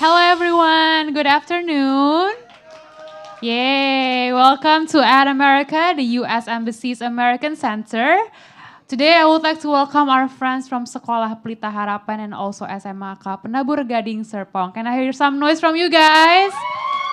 Hello everyone, good afternoon. Yay, welcome to At America, the U.S. Embassy's American Center. Today I would like to welcome our friends from Sekolah Pelita Harapan and also SMA Penabur Gading Serpong. Can I hear some noise from you guys?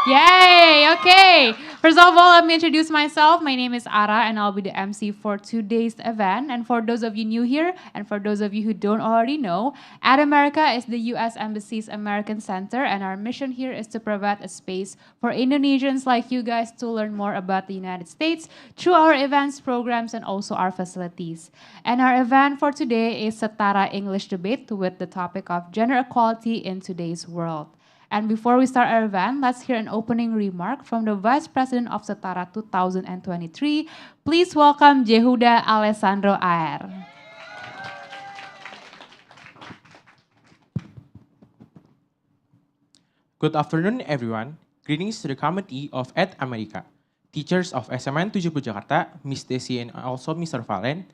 Yay, okay. First of all, let me introduce myself. My name is Ara and I'll be the MC for today's event. And for those of you new here and for those of you who don't already know, At America is the U.S. Embassy's American Center and our mission here is to provide a space for Indonesians like you guys to learn more about the United States through our events, programs, and also our facilities. And our event for today is SETARA English Debate with the topic of gender equality in today's world. And before we start our event, let's hear an opening remark from the Vice President of SETARA 2023. Please welcome Jehuda Alessandro Aer. Good afternoon, everyone. Greetings to the committee of At America. teachers of SMN 70 Jakarta, Miss Desi and also Mr. Valen,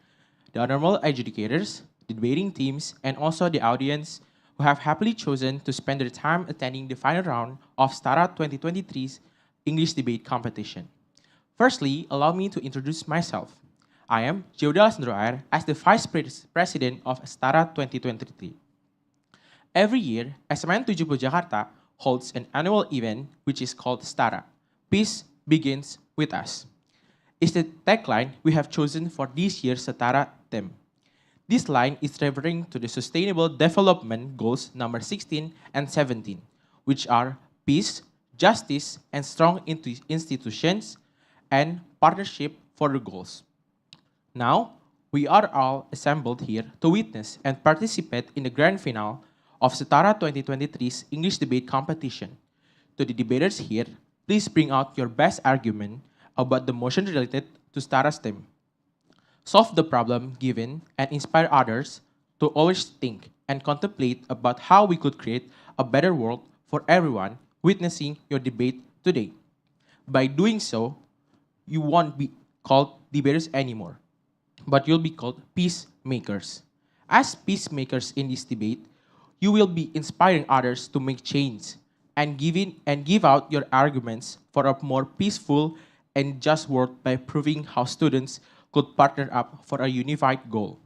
the honorable adjudicators, the debating teams, and also the audience who have happily chosen to spend their time attending the final round of SETARA 2023's English debate competition. Firstly, allow me to introduce myself. I am Jeuda Sendroair as the Vice President of SETARA 2023. Every year, SMN 70 Jakarta holds an annual event which is called SETARA. Peace begins with us. It's the tagline we have chosen for this year's SETARA theme. This line is referring to the Sustainable Development Goals number 16 and 17, which are peace, justice, and strong institutions, and partnership for the goals. Now, we are all assembled here to witness and participate in the grand finale of SETARA 2023's English debate competition. To the debaters here, please bring out your best argument about the motion related to SETARA's theme. Solve the problem given and inspire others to always think and contemplate about how we could create a better world for everyone witnessing your debate today. By doing so, you won't be called debaters anymore, but you'll be called peacemakers. As peacemakers in this debate, you will be inspiring others to make change and give out your arguments for a more peaceful and just world by proving how students could partner up for a unified goal.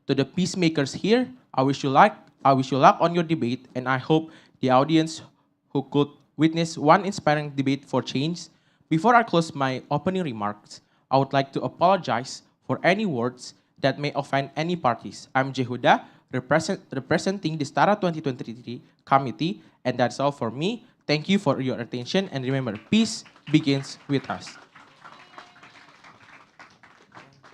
To the peacemakers here, I wish you luck on your debate, and I hope the audience who could witness one inspiring debate for change. Before I close my opening remarks, I would like to apologize for any words that may offend any parties. I'm Jehuda, representing the SETARA 2023 committee, and that's all for me. Thank you for your attention, and remember, peace begins with us.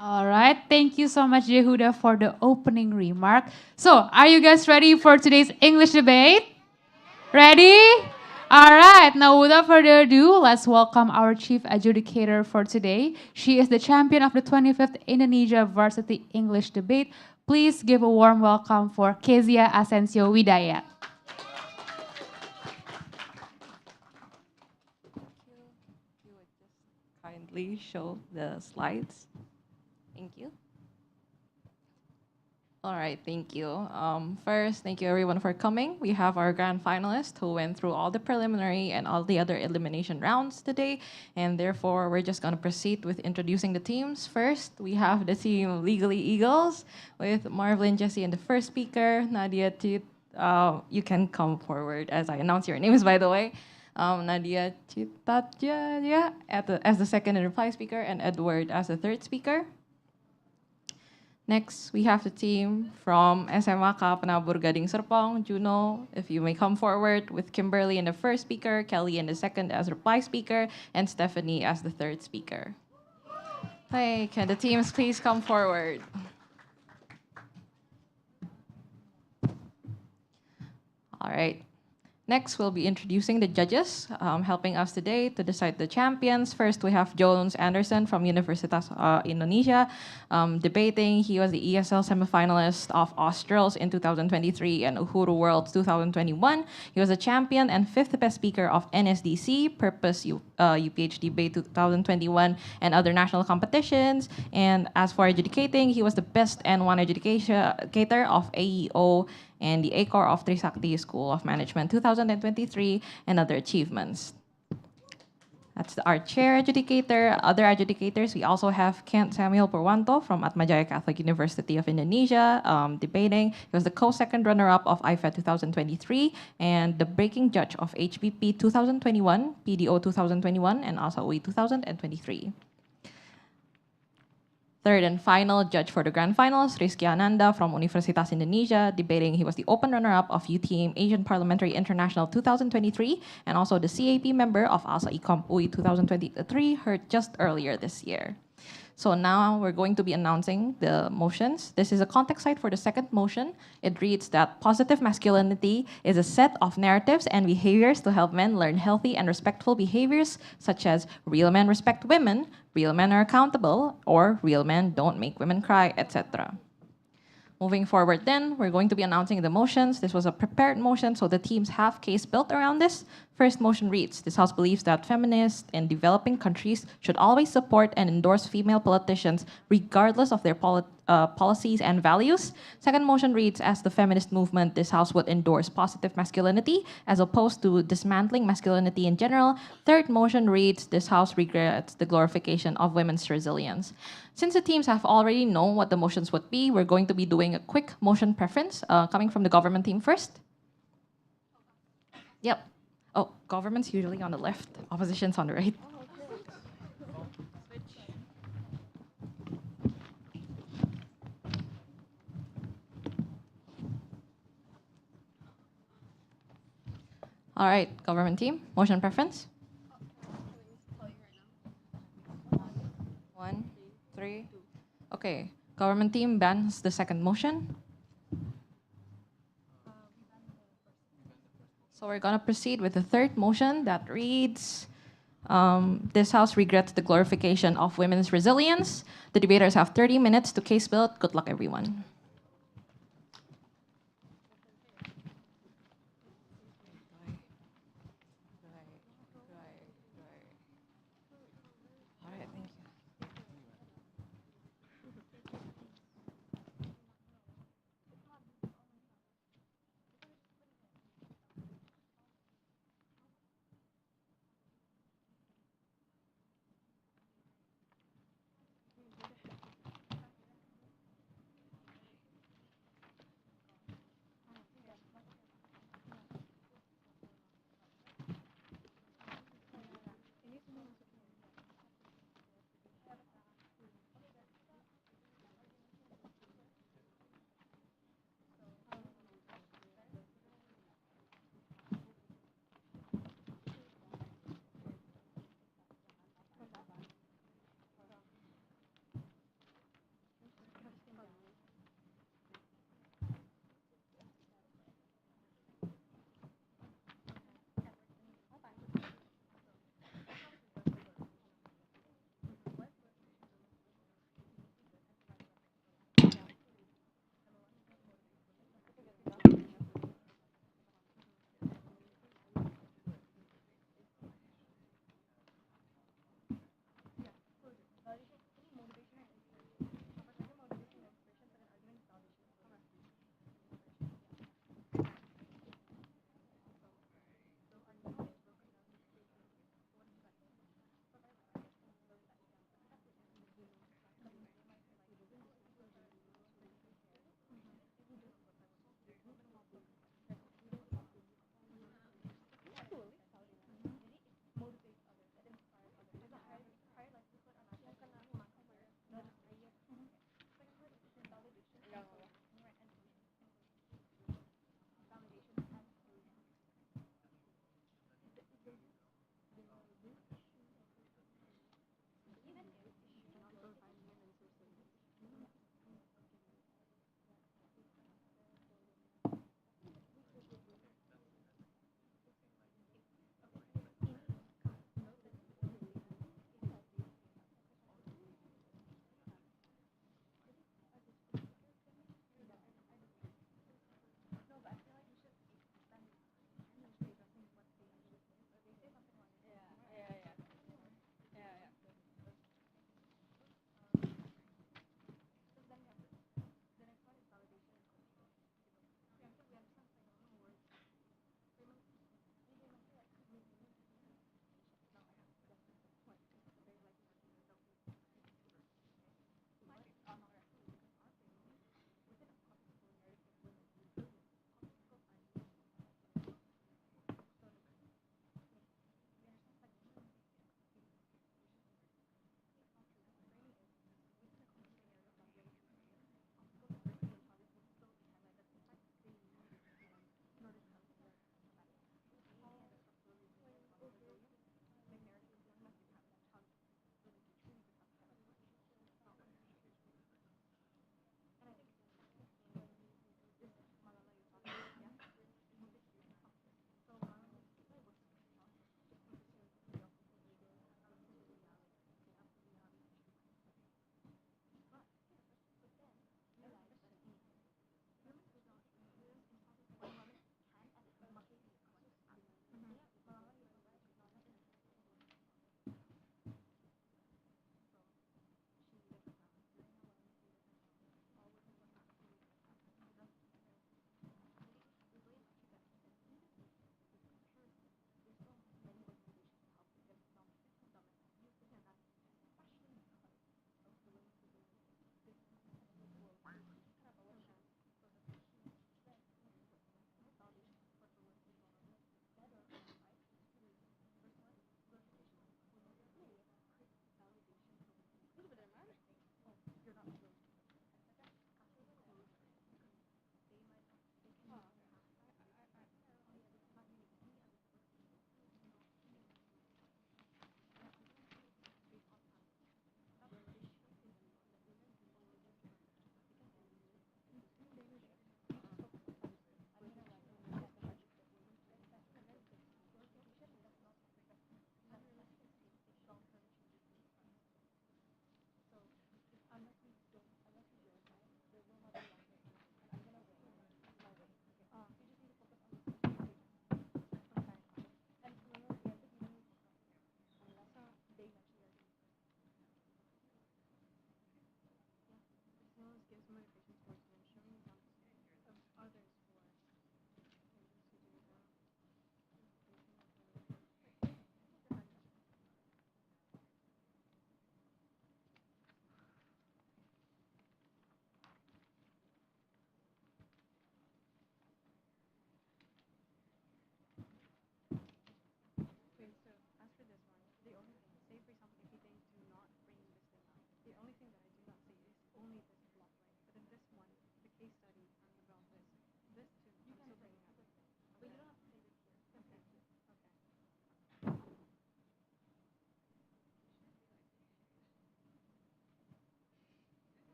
All right, thank you so much, Yehuda, for the opening remark. So, are you guys ready for today's English debate? Ready? All right, now without further ado, let's welcome our chief adjudicator for today. She is the champion of the 25th Indonesia Varsity English Debate. Please give a warm welcome for Kezia Asensio Widayat. You would just kindly show the slides. Thank you. All right, thank you. First, thank you everyone for coming. We have our grand finalists who went through all the preliminary and all the other elimination rounds today, and therefore we're just gonna proceed with introducing the teams. First, we have the team Legally Eagles with Marvin Jesse and the first speaker, Nadia Tit. You can come forward as I announce your names, by the way. Nadia Chitatja as the second and reply speaker, and Edward as the third speaker. Next, we have the team from SMA Penabur Gading Serpong, Juno, if you may come forward, with Kimberly in the first speaker, Kelly in the second as reply speaker, and Stephanie as the third speaker. Hey, can the teams please come forward? All right. Next, we'll be introducing the judges helping us today to decide the champions. First, we have Jones Anderson from Universitas Indonesia debating. He was the ESL semifinalist of Australs in 2023 and Uhuru Worlds 2021. He was a champion and fifth best speaker of NSDC, Purpose UPH Debate 2021, and other national competitions. And as for adjudicating, he was the best N1 adjudicator of AEO and the ACOR of Trisakti School of Management 2023, and other achievements. That's our chair adjudicator. Other adjudicators, we also have Kent Samuel Purwanto from Atmajaya Catholic University of Indonesia debating. He was the co-second runner-up of IFED 2023 and the breaking judge of HBP 2021, PDO 2021, and also OE 2023. Third and final judge for the grand finals, Rizky Ananda from Universitas Indonesia, debating. He was the open runner-up of UTM Asian Parliamentary International 2023 and also the CAP member of ALSA Ecomp UI 2023, heard just earlier this year. So now we're going to be announcing the motions. This is a context site for the second motion. It reads that positive masculinity is a set of narratives and behaviors to help men learn healthy and respectful behaviors, such as real men respect women, real men are accountable, or real men don't make women cry, etc. Moving forward then, we're going to be announcing the motions. This was a prepared motion, so the teams have case built around this. First motion reads, this House believes that feminists in developing countries should always support and endorse female politicians regardless of their policies and values. Second motion reads, as the feminist movement, this House would endorse positive masculinity as opposed to dismantling masculinity in general. Third motion reads, this House regrets the glorification of women's resilience. Since the teams have already known what the motions would be, we're going to be doing a quick motion preference, coming from the government team first. Yep. Oh, government's usually on the left, opposition's on the right. All right, government team, motion preference. 1, 3. Okay, government team bans the second motion. So we're gonna proceed with the third motion that reads, this House regrets the glorification of women's resilience. The debaters have 30 minutes to case build. Good luck, everyone. All right, thank you.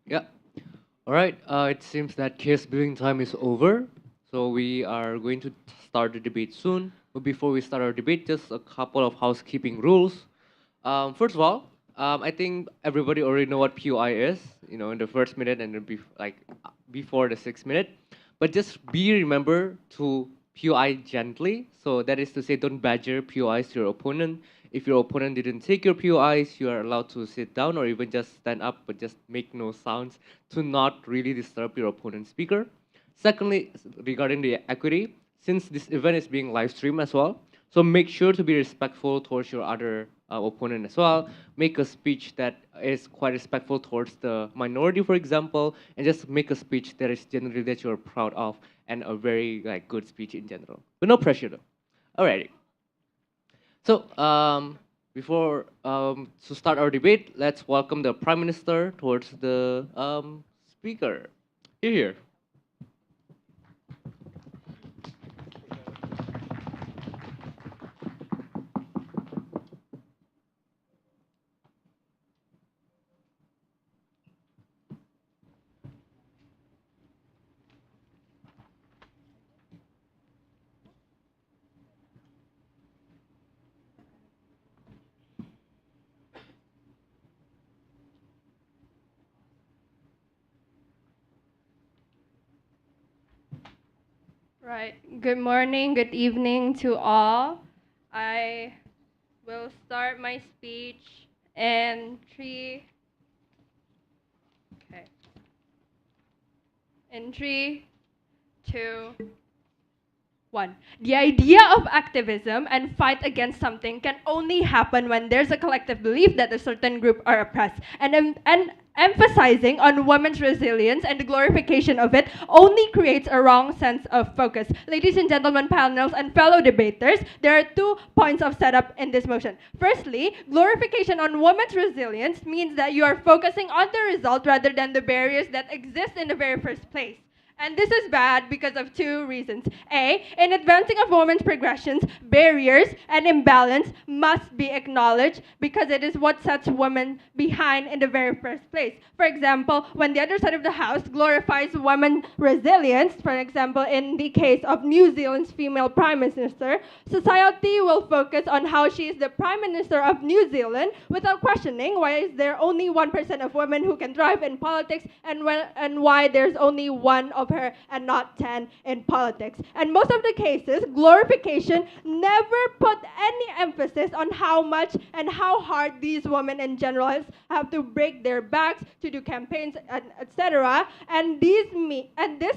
Yeah. All right. It seems that case building time is over. So we are going to start the debate soon. But before we start our debate, just a couple of housekeeping rules. First of all, I think everybody already know what POI is. You know, in the first minute and then before the 6 minute. But just remember to POI gently. So that is to say, don't badger POIs to your opponent. If your opponent didn't take your POIs, you are allowed to sit down or even just stand up, but just make no sounds to not really disturb your opponent's speaker. Secondly, regarding the equity, since this event is being live streamed as well, so make sure to be respectful towards your other opponent as well. Make a speech that is quite respectful towards the minority, for example, and just make a speech that is generally that you're proud of and a very good speech in general. But no pressure though. Alrighty. So before to start our debate, let's welcome the Prime Minister towards the speaker. Here. Right. Good morning, good evening to all. I will start my speech in three. Okay. In 3, 2, 1. The idea of activism and fight against something can only happen when there's a collective belief that a certain group are oppressed. And emphasizing on women's resilience and the glorification of it only creates a wrong sense of focus. Ladies and gentlemen, panels, and fellow debaters, there are 2 points of setup in this motion. Firstly, glorification on women's resilience means that you are focusing on the result rather than the barriers that exist in the very first place. And this is bad because of 2 reasons. A, in advancing of women's progressions, barriers and imbalance must be acknowledged because it is what sets women behind in the very first place. For example, when the other side of the house glorifies women's resilience, for example, in the case of New Zealand's female Prime Minister, society will focus on how she is the Prime Minister of New Zealand without questioning why is there only 1% of women who can thrive in politics and why there's only 1 of her and not 10 in politics. And most of the cases, glorification never put any emphasis on how much and how hard these women in general have to break their backs to do campaigns, etc. And this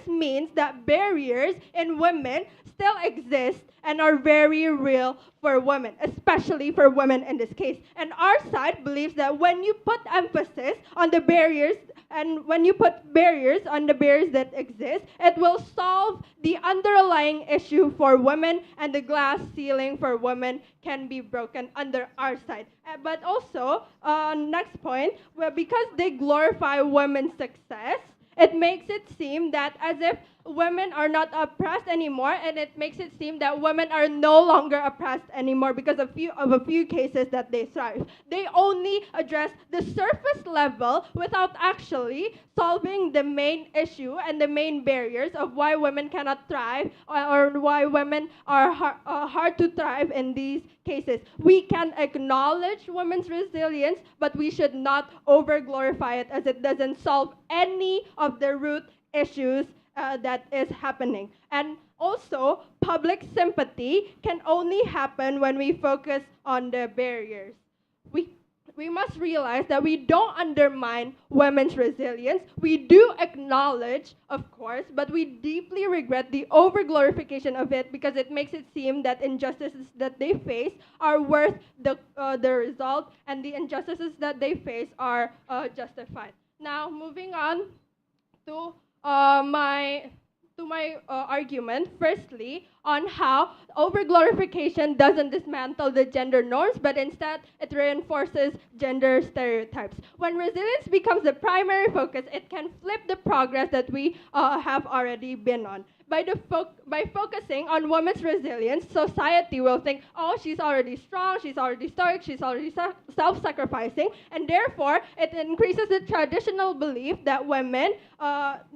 means that barriers in women still exist and are very real for women, especially for women in this case. And our side believes that when you put emphasis on the barriers and when you put barriers on the barriers that exist, it will solve the underlying issue for women, and the glass ceiling for women can be broken under our side. But also, next point, well, because they glorify women's success, it makes it seem that as if women are not oppressed anymore, and it makes it seem that women are no longer oppressed anymore because of a few cases that they thrive. They only address the surface level without actually solving the main issue and the main barriers of why women cannot thrive or why women are hard to thrive in these cases. We can acknowledge women's resilience, but we should not over glorify it as it doesn't solve any of the root issues that is happening. And also, public sympathy can only happen when we focus on the barriers. We must realize that we don't undermine women's resilience. We do acknowledge, of course, but we deeply regret the over-glorification of it because it makes it seem that injustices that they face are worth the result, and the injustices that they face are justified. Now, moving on to my argument, firstly, on how overglorification doesn't dismantle the gender norms, but instead it reinforces gender stereotypes. When resilience becomes the primary focus, it can flip the progress that we have already been on. by focusing on women's resilience, society will think, oh, she's already strong, she's already stoic, she's already self-sacrificing, and therefore it increases the traditional belief that women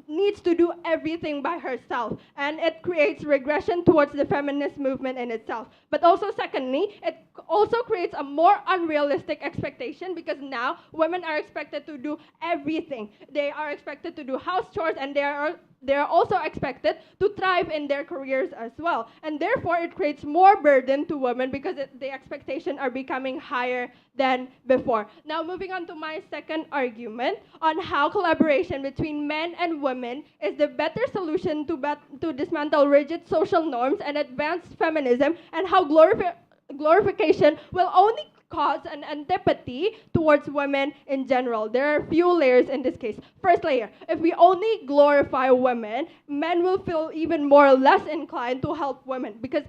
needs to do everything by herself, and it creates regression towards the feminist movement in itself. But also, secondly, it also creates a more unrealistic expectation because now women are expected to do everything. They are expected to do house chores, and they are also expected to thrive in their careers as well. And therefore, it creates more burden to women because the expectations are becoming higher than before. Now, moving on to my second argument on how collaboration between men and women is the better solution to dismantle rigid social norms and advance feminism, and how glorification will only cause an antipathy towards women in general. There are a few layers in this case. First layer, if we only glorify women, men will feel even more less inclined to help women because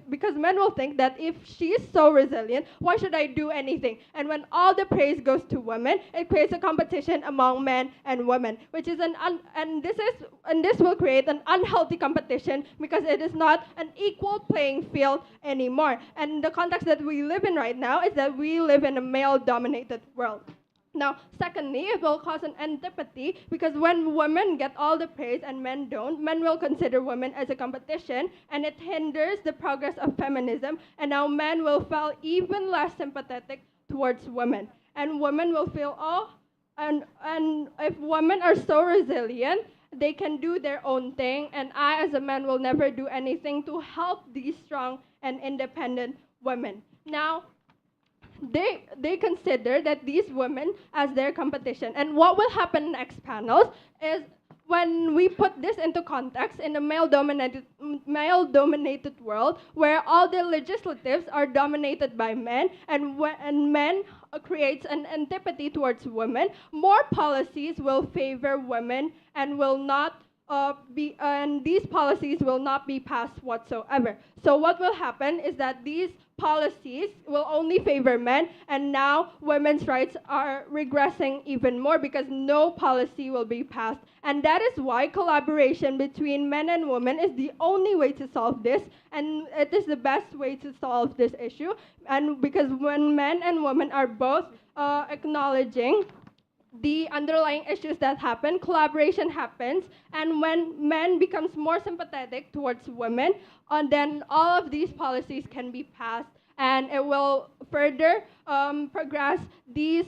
because men will think that if she's so resilient, why should I do anything? And when all the praise goes to women, it creates a competition among men and women, which is this will create an unhealthy competition because it is not an equal playing field anymore. And the context that we live in right now is that we live in a male-dominated world. Now, secondly, it will cause an antipathy because when women get all the praise and men don't, men will consider women as a competition, and it hinders the progress of feminism, and now men will feel even less sympathetic towards women. And women will feel, and if women are so resilient, they can do their own thing, and I as a man will never do anything to help these strong and independent women. Now, they consider that these women as their competition. And what will happen next panels is when we put this into context in a male-dominated world where all the legislatives are dominated by men and men creates an antipathy towards women, more policies will favor women and will not and these policies will not be passed whatsoever. So what will happen is that these policies will only favor men, and now women's rights are regressing even more because no policy will be passed. And that is why collaboration between men and women is the only way to solve this, and it is the best way to solve this issue. And because when men and women are both acknowledging the underlying issues that happen, collaboration happens, and when men becomes more sympathetic towards women, then all of these policies can be passed, and it will further progress these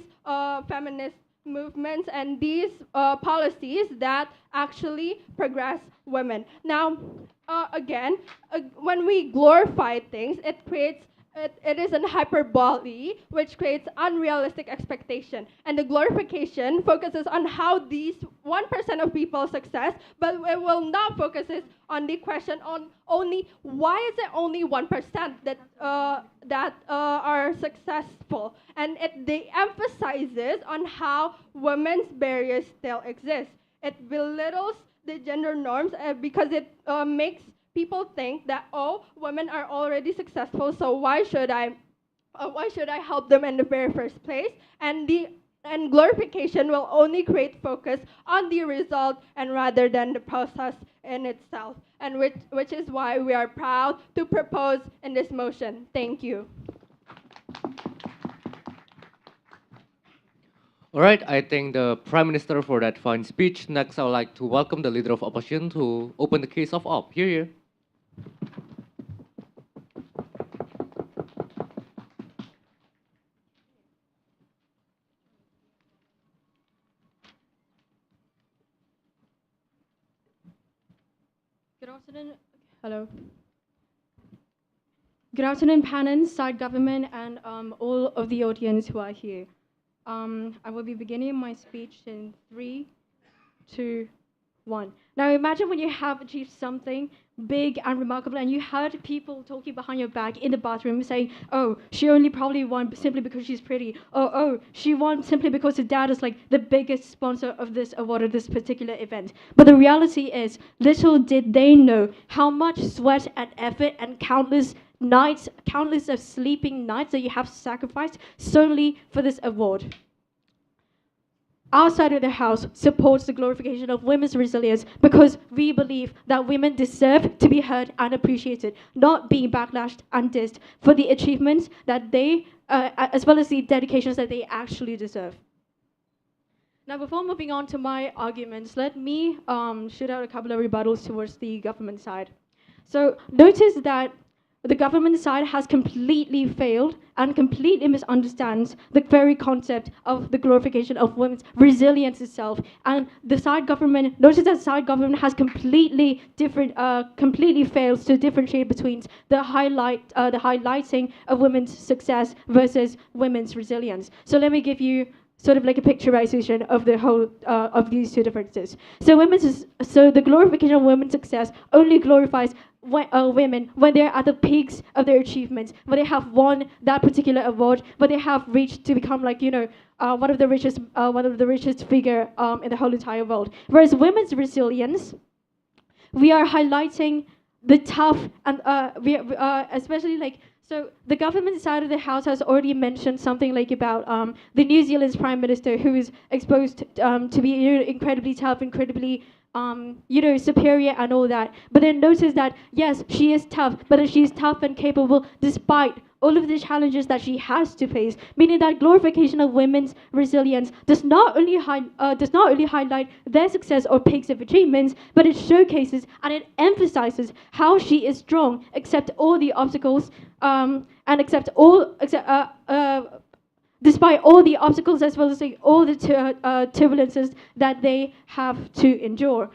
feminist movements and these policies that actually progress women. Now, again, when we glorify things, it is an hyperbole which creates unrealistic expectation, and the glorification focuses on how these 1% of people's success, but it will not focuses on the question on only why is it only 1% that are successful, and they emphasizes on how women's barriers still exist. It belittles the gender norms because it makes people think that, oh, women are already successful, so why should I help them in the very first place? And glorification will only create focus on the result and rather than the process in itself, and which is why we are proud to propose in this motion. Thank you. All right, I thank the Prime Minister for that fine speech. Next, I would like to welcome the Leader of Opposition to open the case of op. Here. Good afternoon. Hello. Good afternoon, Panan, side government, and all of the audience who are here. I will be beginning my speech in 3, 2, 1. Now imagine when you have achieved something big and remarkable and you heard people talking behind your back in the bathroom saying, oh, she only probably won simply because she's pretty. Oh, she won simply because her dad is like the biggest sponsor of this award or this particular event. But the reality is, little did they know how much sweat and effort and countless of sleeping nights that you have sacrificed solely for this award. our side of the house supports the glorification of women's resilience because we believe that women deserve to be heard and appreciated, not being backlashed and dissed for the achievements that they, as well as the dedications that they actually deserve. Now, before moving on to my arguments, let me shoot out a couple of rebuttals towards the government side. So notice that the government side has completely failed and completely misunderstands the very concept of the glorification of women's resilience itself. And the side government, notice that side government has completely fails to differentiate between the highlighting of women's success versus women's resilience. So let me give you sort of like a picturization of the whole of these two differences. So the glorification of women's success only glorifies women when they're at the peaks of their achievements, when they have won that particular award, when they have reached to become like one of the richest figure in the whole entire world. Whereas women's resilience, we are highlighting the tough and especially like. So the government side of the house has already mentioned something like about the New Zealand's prime minister, who is exposed to be incredibly tough, incredibly superior and all that. But then notice that yes, she is tough, but she is tough and capable despite all of the challenges that she has to face. Meaning that glorification of women's resilience does not only highlight their success or peaks of achievements, but it showcases and it emphasizes how she is strong, accept all the obstacles, despite all the obstacles as well as all the turbulences that they have to endure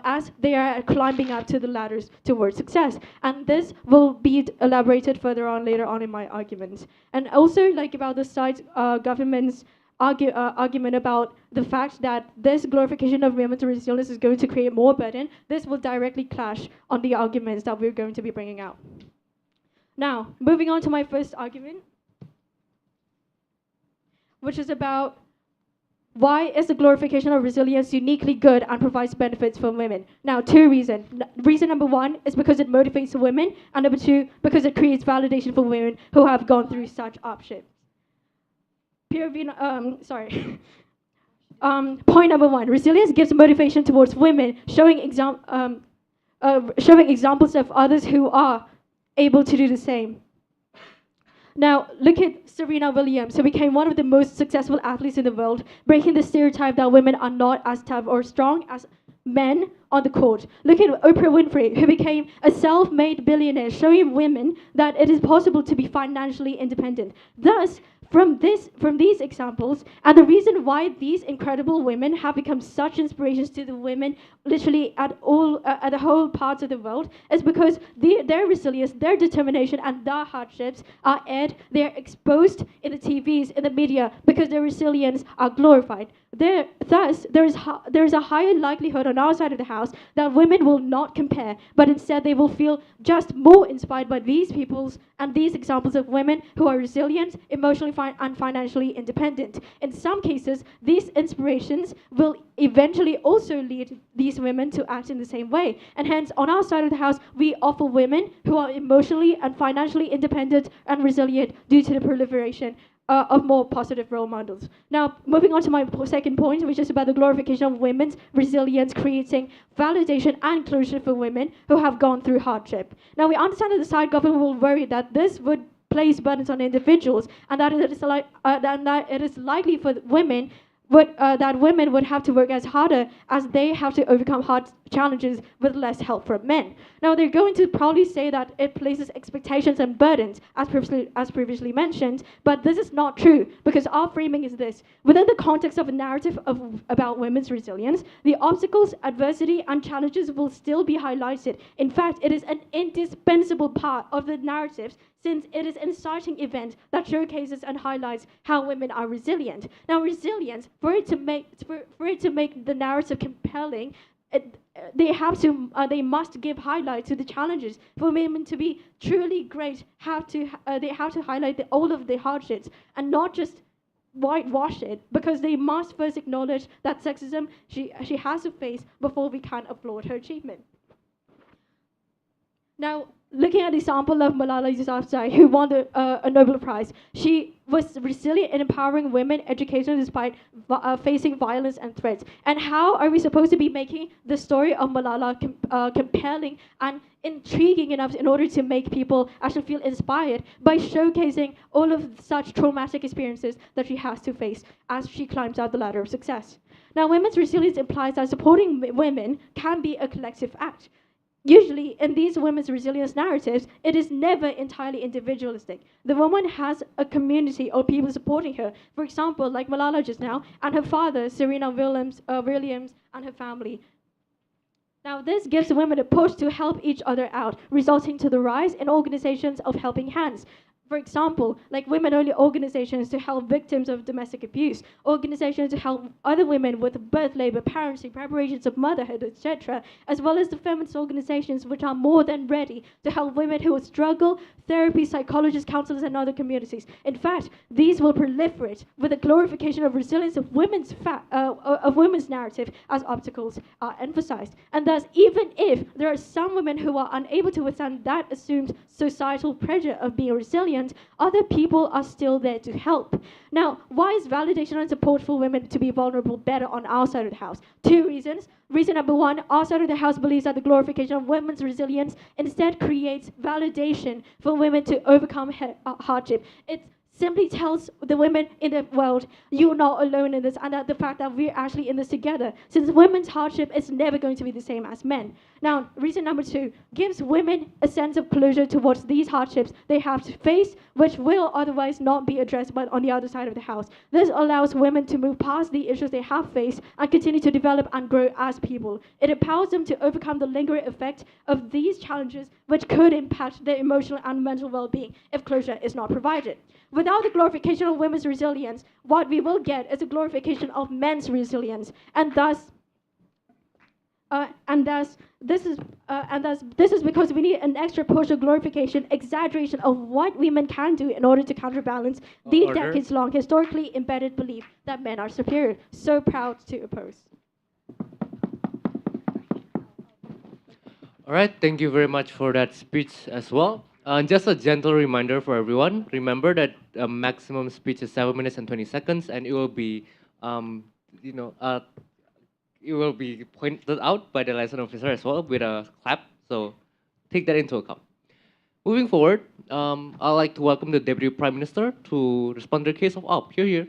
as they are climbing up to the ladders towards success. And this will be elaborated further on later on in my arguments. And also like about the side government's argument about the fact that this glorification of women's resilience is going to create more burden, this will directly clash on the arguments that we're going to be bringing out. Now, moving on to my first argument, which is about why is the glorification of resilience uniquely good and provides benefits for women? Now, two reasons. Reason number one is because it motivates women, and number two, because it creates validation for women who have gone through such hardship. Point number one, resilience gives motivation towards women, showing examples of others who are able to do the same. Now, look at Serena Williams, who became one of the most successful athletes in the world, breaking the stereotype that women are not as tough or strong as men on the court. Look at Oprah Winfrey, who became a self-made billionaire, showing women that it is possible to be financially independent. Thus, from these examples, and the reason why these incredible women have become such inspirations to the women literally at the whole parts of the world, is because their resilience, their determination, and their hardships are aired, they're exposed in the TVs, in the media, because their resilience are glorified. Thus, there is a higher likelihood on our side of the house that women will not compare, but instead they will feel just more inspired by these peoples and these examples of women who are resilient, emotionally and financially independent. In some cases, these inspirations will eventually also lead these women to act in the same way. And hence, on our side of the house, we offer women who are emotionally and financially independent and resilient due to the proliferation of more positive role models. Now, moving on to my second point, which is about the glorification of women's resilience, creating validation and closure for women who have gone through hardship. Now, we understand that the side government will worry that this would place burdens on individuals, and that it is likely for women that women would have to work as harder as they have to overcome hard challenges with less help from men. Now, they're going to probably say that it places expectations and burdens, as previously mentioned, but this is not true, because our framing is this. Within the context of a narrative about women's resilience, the obstacles, adversity, and challenges will still be highlighted. In fact, it is an indispensable part of the narratives, since it is an inciting event that showcases and highlights how women are resilient. Now, resilience, for it to make the narrative compelling, they must give highlight to the challenges. For women to be truly great, they have to highlight all of the hardships and not just whitewash it, because they must first acknowledge that sexism she has to face before we can applaud her achievement. Now, looking at the example of Malala Yousafzai, who won a Nobel Prize, she was resilient in empowering women education despite facing violence and threats. And how are we supposed to be making the story of Malala compelling and intriguing enough in order to make people actually feel inspired by showcasing all of such traumatic experiences that she has to face as she climbs out the ladder of success? Now, women's resilience implies that supporting women can be a collective act. Usually, in these women's resilience narratives, it is never entirely individualistic. The woman has a community of people supporting her. For example, like Malala just now, and her father, Serena Williams, and her family. Now, this gives women a push to help each other out, resulting to the rise in organizations of helping hands. For example, like women-only organizations to help victims of domestic abuse, organizations to help other women with birth, labor, parenting, preparations of motherhood, etc., as well as the feminist organizations which are more than ready to help women who struggle, therapy, psychologists, counselors, and other communities. In fact, these will proliferate with the glorification of resilience of women's narrative as obstacles are emphasized. And thus, even if there are some women who are unable to withstand that assumed societal pressure of being resilient, other people are still there to help. Now, why is validation and support for women to be vulnerable better on our side of the house? 2 reasons. Reason number 1, our side of the house believes that the glorification of women's resilience instead creates validation for women to overcome hardship. It simply tells the women in the world, you're not alone in this, and that the fact that we're actually in this together, since women's hardship is never going to be the same as men. Now, reason number 2, gives women a sense of closure towards these hardships they have to face, which will otherwise not be addressed on the other side of the house. This allows women to move past the issues they have faced and continue to develop and grow as people. It empowers them to overcome the lingering effect of these challenges, which could impact their emotional and mental well-being if closure is not provided. Without the glorification of women's resilience, what we will get is a glorification of men's resilience, and thus this is because we need an extra push of glorification, exaggeration of what women can do in order to counterbalance the decades-long historically embedded belief that men are superior. So proud to oppose. All right, thank you very much for that speech as well. Just a gentle reminder for everyone. Remember that maximum speech is 7 minutes and 20 seconds, and it will be, it will be pointed out by the liaison officer as well with a clap. So take that into account. Moving forward, I'd like to welcome the Deputy Prime Minister to respond to the case of op. Here.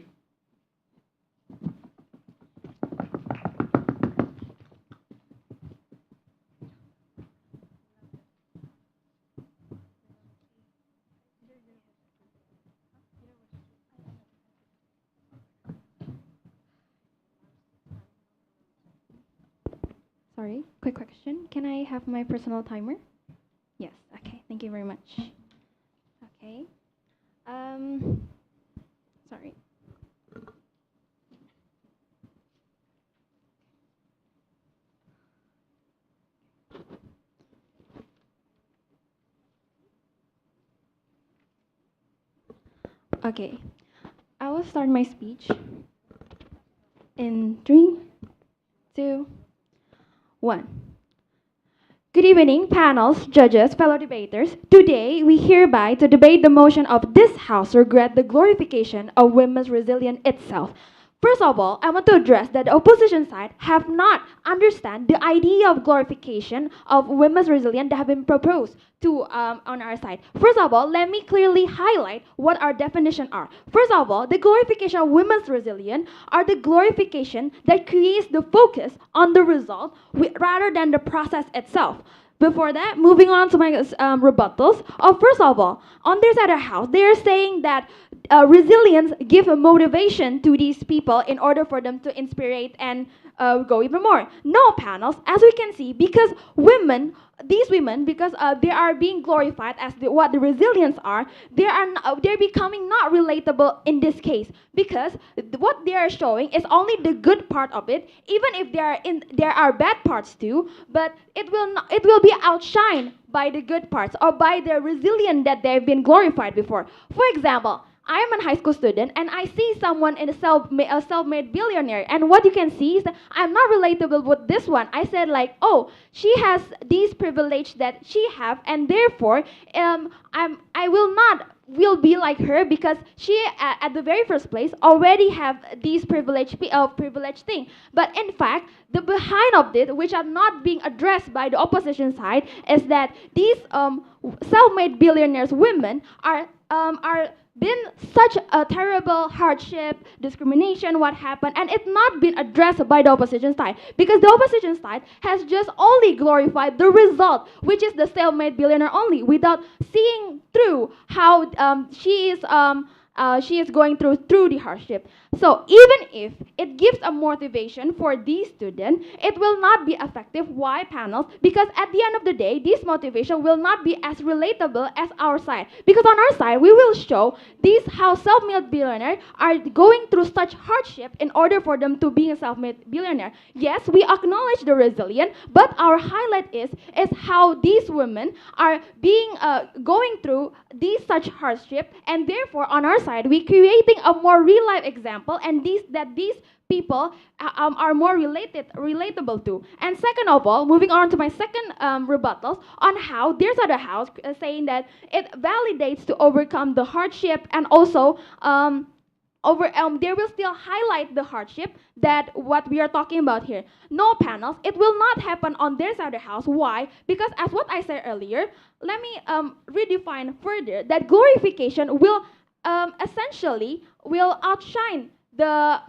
Sorry, quick question. Can I have my personal timer? Yes, okay, thank you very much. Okay. Sorry. Okay, I will start my speech in 3, 2, 1. Good evening, panels, judges, fellow debaters. Today, we hereby to debate the motion of this House to regret the glorification of women's resilience itself. First of all, I want to address that the opposition side have not understand the idea of glorification of women's resilience that have been proposed to on our side. First of all, let me clearly highlight what our definition are. First of all, the glorification of women's resilience are the glorification that creates the focus on the result rather than the process itself. Before that, moving on to my rebuttals. First of all, on their side of the house, they are saying that resilience give a motivation to these people in order for them to inspire and go even more. No, panels, as we can see, because these women, because they are being glorified as what the resilience are, they're becoming not relatable in this case, because what they are showing is only the good part of it, even if there are bad parts too, but it will be outshined by the good parts or by the resilience that they've been glorified before. For example, I'm a high school student and I see someone in a self-made billionaire, and what you can see is that I'm not relatable with this one. I said like, oh, she has these privilege that she have, and therefore I will be like her because she at the very first place already have these privilege thing. But in fact, the behind of this, which are not being addressed by the opposition side, is that these self-made billionaires women are been such a terrible hardship, discrimination, what happened, and it's not been addressed by the opposition side because the opposition side has just only glorified the result, which is the self-made billionaire only, without seeing through how she is going through the hardship. So even if it gives a motivation for these students, it will not be effective. Why, panels? Because at the end of the day, this motivation will not be as relatable as our side. Because on our side, we will show these how self-made billionaires are going through such hardship in order for them to be a self-made billionaire. Yes, we acknowledge the resilience, but our highlight is how these women are being going through these such hardship, and therefore on our side, we creating a more real life example, and these people are more relatable to. And second of all, moving on to my second rebuttals on how there's other house saying that it validates to overcome the hardship, and also they will still highlight the hardship that what we are talking about here. No, panels, it will not happen on their side of the house. Why? Because as what I said earlier, let me redefine further that glorification will essentially outshine the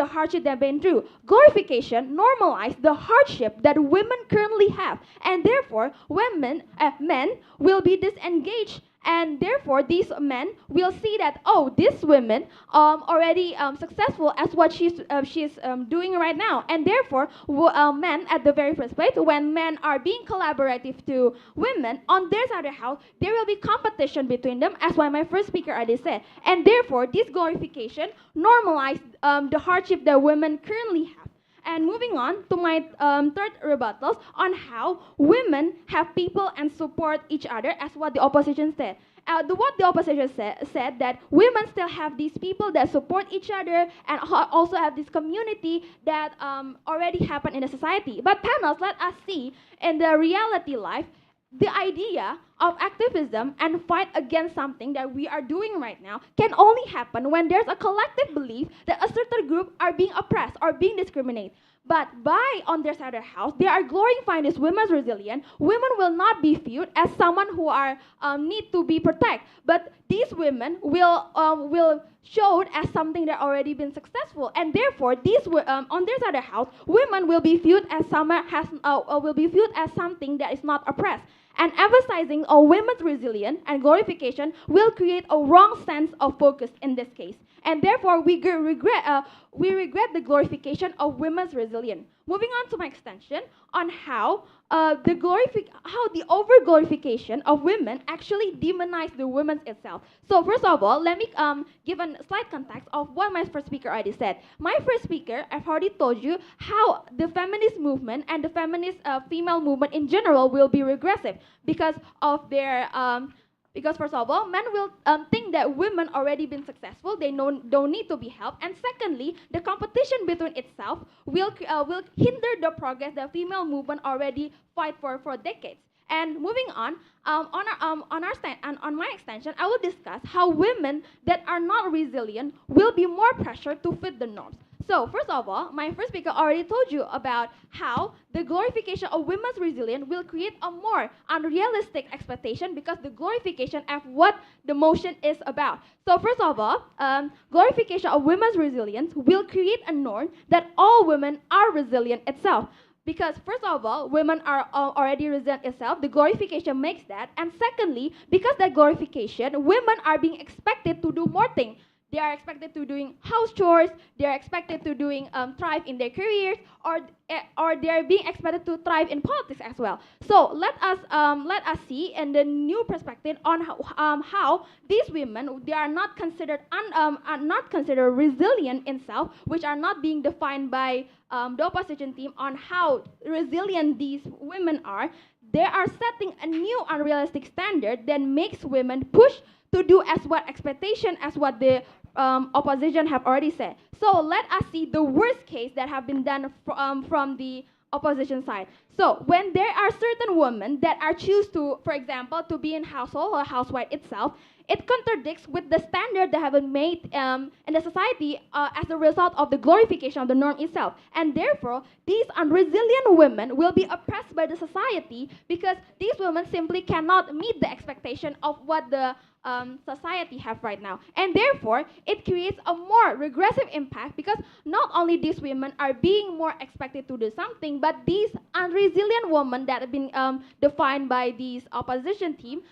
hardship they've been through. Glorification normalize the hardship that women currently have, and therefore men will be disengaged, and therefore these men will see that, oh, this woman already successful as what she's doing right now, and therefore men at the very first place, when men are being collaborative to women on their side of the house, there will be competition between them, as what my first speaker already said, and therefore this glorification normalize the hardship that women currently have. And moving on to my third rebuttals on how women have people and support each other, as what the opposition said. What the opposition said that women still have these people that support each other, and also have this community that already happen in the society. But panels, let us see in the reality life, the idea of activism and fight against something that we are doing right now can only happen when there's a collective belief that a certain group are being oppressed or being discriminated. But on their side of the house, they are glorifying this women's resilience. Women will not be viewed as someone who are need to be protected, but these women will showed as something that already been successful, and therefore these on their side of the house, women will be viewed as someone will be viewed as something that is not oppressed. And emphasizing on women's resilience and glorification will create a wrong sense of focus in this case. And therefore, we regret the glorification of women's resilience. Moving on to my extension on how the over glorification of women actually demonize the women itself. So first of all, let me give a slight context of what my first speaker already said. My first speaker, I've already told you how the feminist movement and the feminist female movement in general will be regressive because of their because first of all, men will think that women already been successful, they don't need to be helped, and secondly, the competition between itself will hinder the progress that female movement already fight for decades. And moving on my extension, I will discuss how women that are not resilient will be more pressured to fit the norms. So first of all, my first speaker already told you about how the glorification of women's resilience will create a more unrealistic expectation because the glorification of what the motion is about. So first of all, glorification of women's resilience will create a norm that all women are resilient itself. Because first of all, women are already resilient itself, the glorification makes that. And secondly, because that glorification, women are being expected to do more things. They are expected to doing house chores. They are expected to doing thrive in their careers, or they are being expected to thrive in politics as well. So let us see in the new perspective on how these women, they are not considered resilient in self, which are not being defined by the opposition team on how resilient these women are. they are setting a new unrealistic standard that makes women push to do as what expectation as what the opposition have already said. So let us see the worst case that have been done from the opposition side. So when there are certain women that are choose to, for example, to be in household or housewife itself, it contradicts with the standard that have been made in the society as a result of the glorification of the norm itself. And therefore, these unresilient women will be oppressed by the society because these women simply cannot meet the expectation of what the society have right now. And therefore, it creates a more regressive impact because not only these women are being more expected to do something, but these unresilient women that have been defined by these opposition team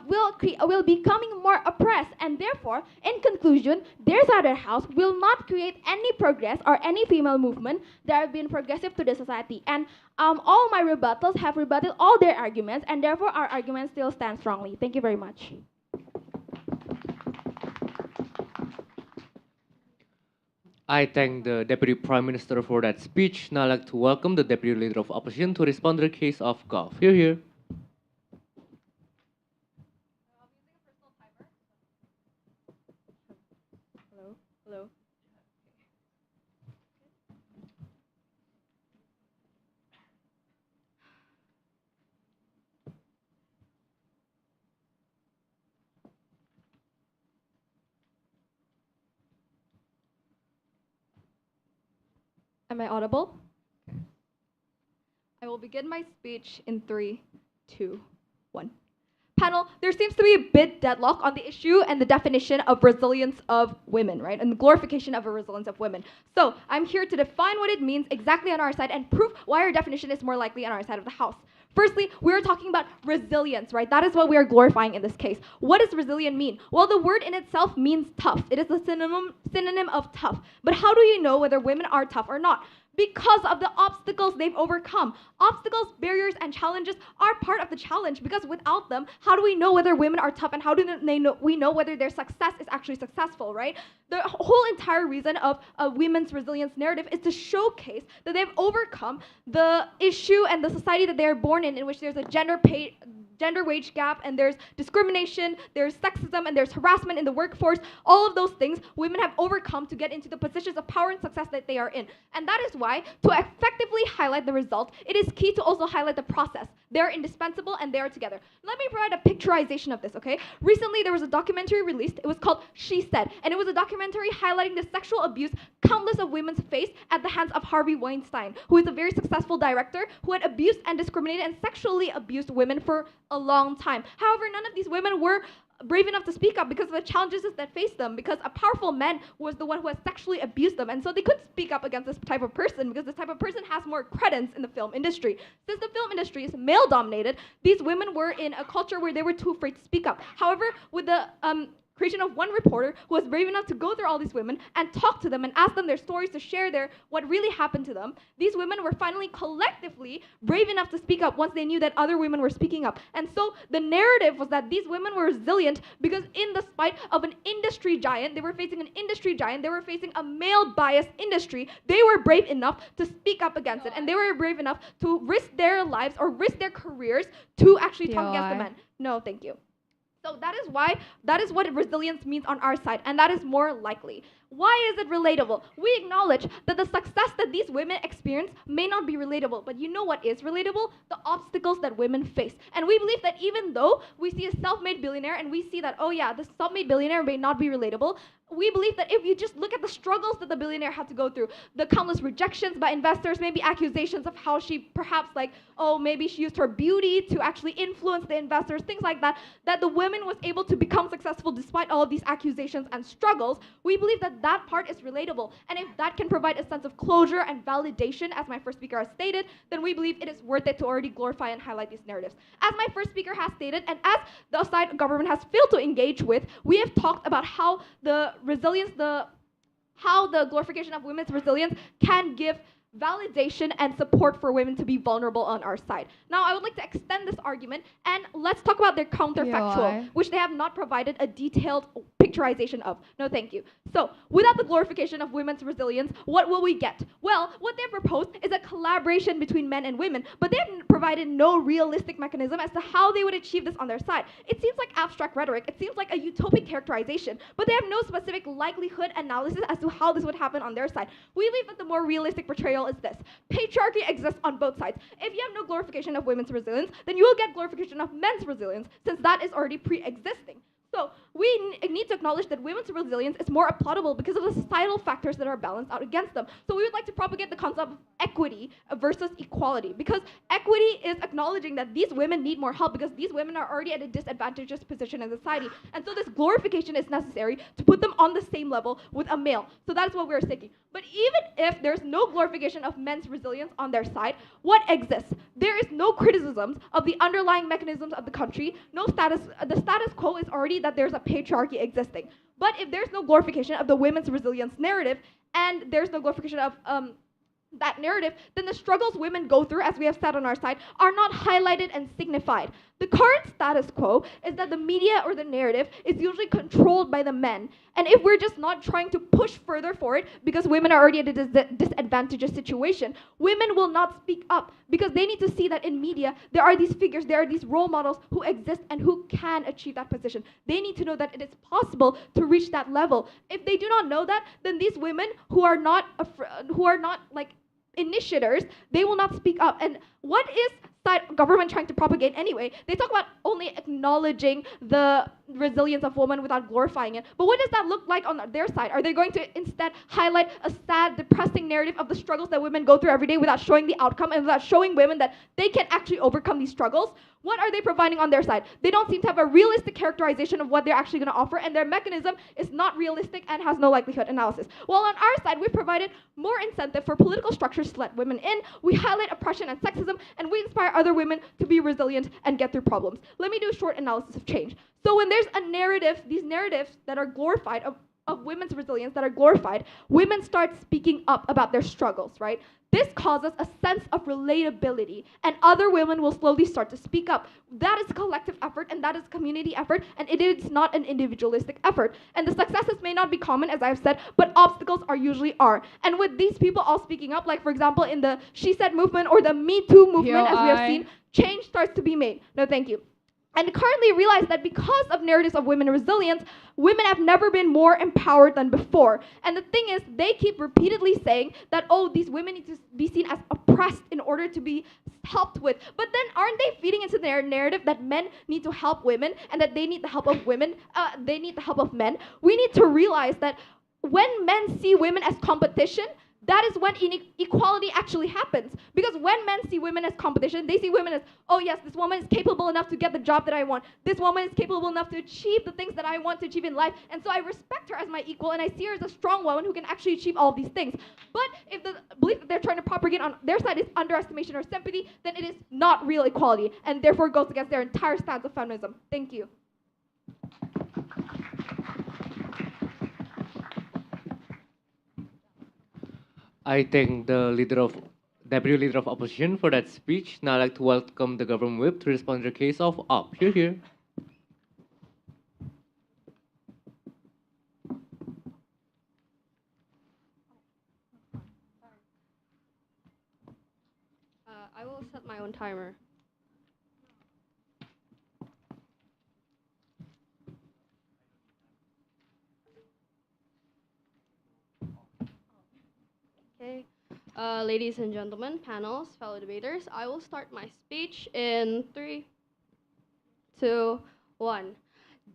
will becoming more oppressed. And therefore, in conclusion, their side of the house will not create any progress or any female movement that have been progressive to the society. And all my rebuttals have rebutted all their arguments, and therefore our arguments still stand strongly. Thank you very much. I thank the Deputy Prime Minister for that speech. Now I'd like to welcome the Deputy Leader of Opposition to respond to the case of golf. Here. Hello. Am I audible? I will begin my speech in 3, 2, 1. Panel, there seems to be a bit deadlock on the issue and the definition of resilience of women, right? And the glorification of a resilience of women. So I'm here to define what it means exactly on our side and prove why our definition is more likely on our side of the house. Firstly, we're talking about resilience, right? That is what we are glorifying in this case. What does resilient mean? Well, the word in itself means tough. It is a synonym of tough. But how do you know whether women are tough or not? Because of the obstacles they've overcome. Obstacles, barriers, and challenges are part of the challenge because without them, how do we know whether women are tough and how do we know whether their success is actually successful, right? The whole entire reason of a women's resilience narrative is to showcase that they've overcome the issue and the society that they're born in which there's a gender wage gap, and there's discrimination, there's sexism, and there's harassment in the workforce. All of those things women have overcome to get into the positions of power and success that they are in. And that is why, to effectively highlight the result, it is key to also highlight the process. They're indispensable and they are together. Let me provide a picturization of this, okay? Recently, there was a documentary released. It was called She Said, and it was a documentary highlighting the sexual abuse countless of women face at the hands of Harvey Weinstein, who is a very successful director who had abused and discriminated and sexually abused women for a long time. However, none of these women were brave enough to speak up because of the challenges that faced them, because a powerful man was the one who had sexually abused them, and so they couldn't speak up against this type of person because this type of person has more credence in the film industry. Since the film industry is male dominated, these women were in a culture where they were too afraid to speak up. However, with the creation of one reporter who was brave enough to go through all these women and talk to them and ask them their stories to share what really happened to them, these women were finally collectively brave enough to speak up once they knew that other women were speaking up. And so the narrative was that these women were resilient because in the spite of an industry giant, they were facing a male-biased industry, they were brave enough to speak up against it, and they were brave enough to risk their lives or risk their careers to actually talk against the men. No, thank you. So that is what resilience means on our side, and that is more likely. Why is it relatable? We acknowledge that the success that these women experience may not be relatable, but you know what is relatable? The obstacles that women face. And we believe that even though we see a self-made billionaire and we see that, oh yeah, this self-made billionaire may not be relatable, we believe that if you just look at the struggles that the billionaire had to go through, the countless rejections by investors, maybe accusations of how she perhaps maybe she used her beauty to actually influence the investors, things like that, that the woman was able to become successful despite all of these accusations and struggles, we believe that that part is relatable. And if that can provide a sense of closure and validation, as my first speaker has stated, then we believe it is worth it to already glorify and highlight these narratives. As my first speaker has stated, and as the side government has failed to engage with, we have talked about how the glorification of women's resilience can give validation and support for women to be vulnerable on our side. Now, I would like to extend this argument and let's talk about their counterfactual, which they have not provided a detailed picturization of. No, thank you. So, without the glorification of women's resilience, what will we get? Well, what they've proposed is a collaboration between men and women, but they have provided no realistic mechanism as to how they would achieve this on their side. It seems like abstract rhetoric. It seems like a utopic characterization, but they have no specific likelihood analysis as to how this would happen on their side. We believe that the more realistic portrayal is this. Patriarchy exists on both sides. If you have no glorification of women's resilience, then you will get glorification of men's resilience, since that is already pre-existing. So we need to acknowledge that women's resilience is more applaudable because of the societal factors that are balanced out against them. So we would like to propagate the concept of equity versus equality, because equity is acknowledging that these women need more help because these women are already at a disadvantageous position in society. And so this glorification is necessary to put them on the same level with a male. So that's what we're seeking. But even if there's no glorification of men's resilience on their side, what exists? There is no criticisms of the underlying mechanisms of the country. The status quo is already that there's a patriarchy existing. But if there's no glorification of the women's resilience narrative, and there's no glorification of that narrative, then the struggles women go through, as we have said on our side, are not highlighted and signified. The current status quo is that the media or the narrative is usually controlled by the men. And if we're just not trying to push further for it because women are already at a disadvantageous situation, women will not speak up because they need to see that in media there are these figures, there are these role models who exist and who can achieve that position. They need to know that it is possible to reach that level. If they do not know that, then these women who are not like initiators, they will not speak up. And what is government trying to propagate anyway? They talk about only acknowledging the resilience of women without glorifying it. But what does that look like on their side? Are they going to instead highlight a sad, depressing narrative of the struggles that women go through every day without showing the outcome and without showing women that they can actually overcome these struggles? What are they providing on their side? They don't seem to have a realistic characterization of what they're actually going to offer, and their mechanism is not realistic and has no likelihood analysis. While on our side, we've provided more incentive for political structures to let women in, we highlight oppression and sexism, and we inspire other women to be resilient and get through problems. Let me do a short analysis of change. So when there's a narrative, these narratives that are glorified of women's resilience that are glorified, women start speaking up about their struggles, right? This causes a sense of relatability, and other women will slowly start to speak up. That is a collective effort, and that is a community effort, and it is not an individualistic effort. And the successes may not be common, as I've said, but obstacles usually are. And with these people all speaking up, like for example in the She Said movement or the Me Too movement, as we have seen, change starts to be made. No, thank you. And currently realize that because of narratives of women resilience, women have never been more empowered than before. And the thing is, they keep repeatedly saying that, oh, these women need to be seen as oppressed in order to be helped with. But then aren't they feeding into their narrative that men need to help women and that they need the help of women, they need the help of men? We need to realize that when men see women as competition, that is when inequality actually happens. Because when men see women as competition, they see women as, oh yes, this woman is capable enough to get the job that I want. This woman is capable enough to achieve the things that I want to achieve in life. And so I respect her as my equal, and I see her as a strong woman who can actually achieve all of these things. But if the belief that they're trying to propagate on their side is underestimation or sympathy, then it is not real equality, and therefore goes against their entire stance of feminism. Thank you. I thank the deputy leader of opposition for that speech. Now I'd like to welcome the government whip to respond to the case of UP. Here. I will set my own timer. Okay, ladies and gentlemen, panels, fellow debaters, I will start my speech in 3, 2, 1.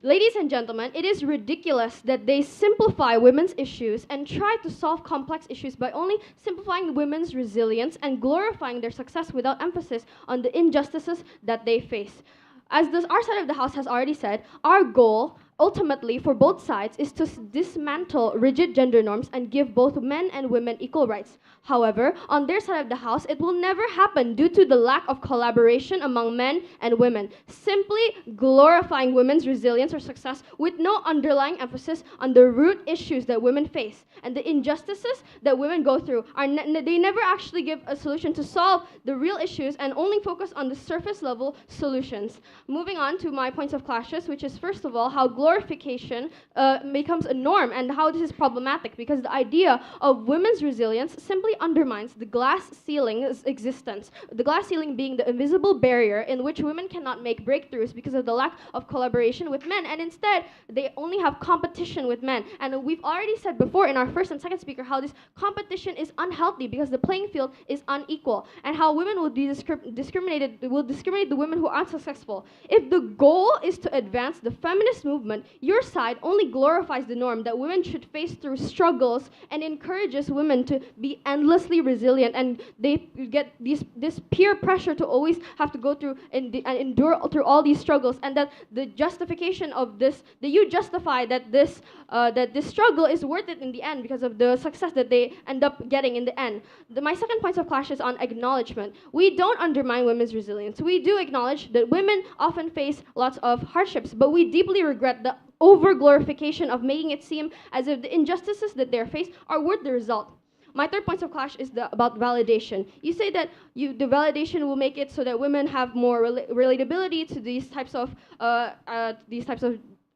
Ladies and gentlemen, it is ridiculous that they simplify women's issues and try to solve complex issues by only simplifying women's resilience and glorifying their success without emphasis on the injustices that they face. As our side of the house has already said, our goal ultimately for both sides is to dismantle rigid gender norms and give both men and women equal rights. However, on their side of the house, it will never happen due to the lack of collaboration among men and women, simply glorifying women's resilience or success with no underlying emphasis on the root issues that women face and the injustices that women go through. They never actually give a solution to solve the real issues and only focus on the surface level solutions. Moving on to my points of clashes, which is first of all how glorification becomes a norm and how this is problematic, because the idea of women's resilience simply undermines the glass ceiling's existence. The glass ceiling being the invisible barrier in which women cannot make breakthroughs because of the lack of collaboration with men, and instead they only have competition with men. And we've already said before in our first and second speaker how this competition is unhealthy because the playing field is unequal, and how women will be discriminate the women who aren't successful. If the goal is to advance the feminist movement, your side only glorifies the norm that women should face through struggles and encourages women to be endlessly resilient, and they get this peer pressure to always have to go through and endure through all these struggles, and that the justification of this, that you justify that this struggle is worth it in the end because of the success that they end up getting in the end. My second point of clash is on acknowledgement. We don't undermine women's resilience. We do acknowledge that women often face lots of hardships, but we deeply regret the over-glorification of making it seem as if the injustices that they face are worth the result. My third point of clash is about validation. You say that the validation will make it so that women have more relatability to these types of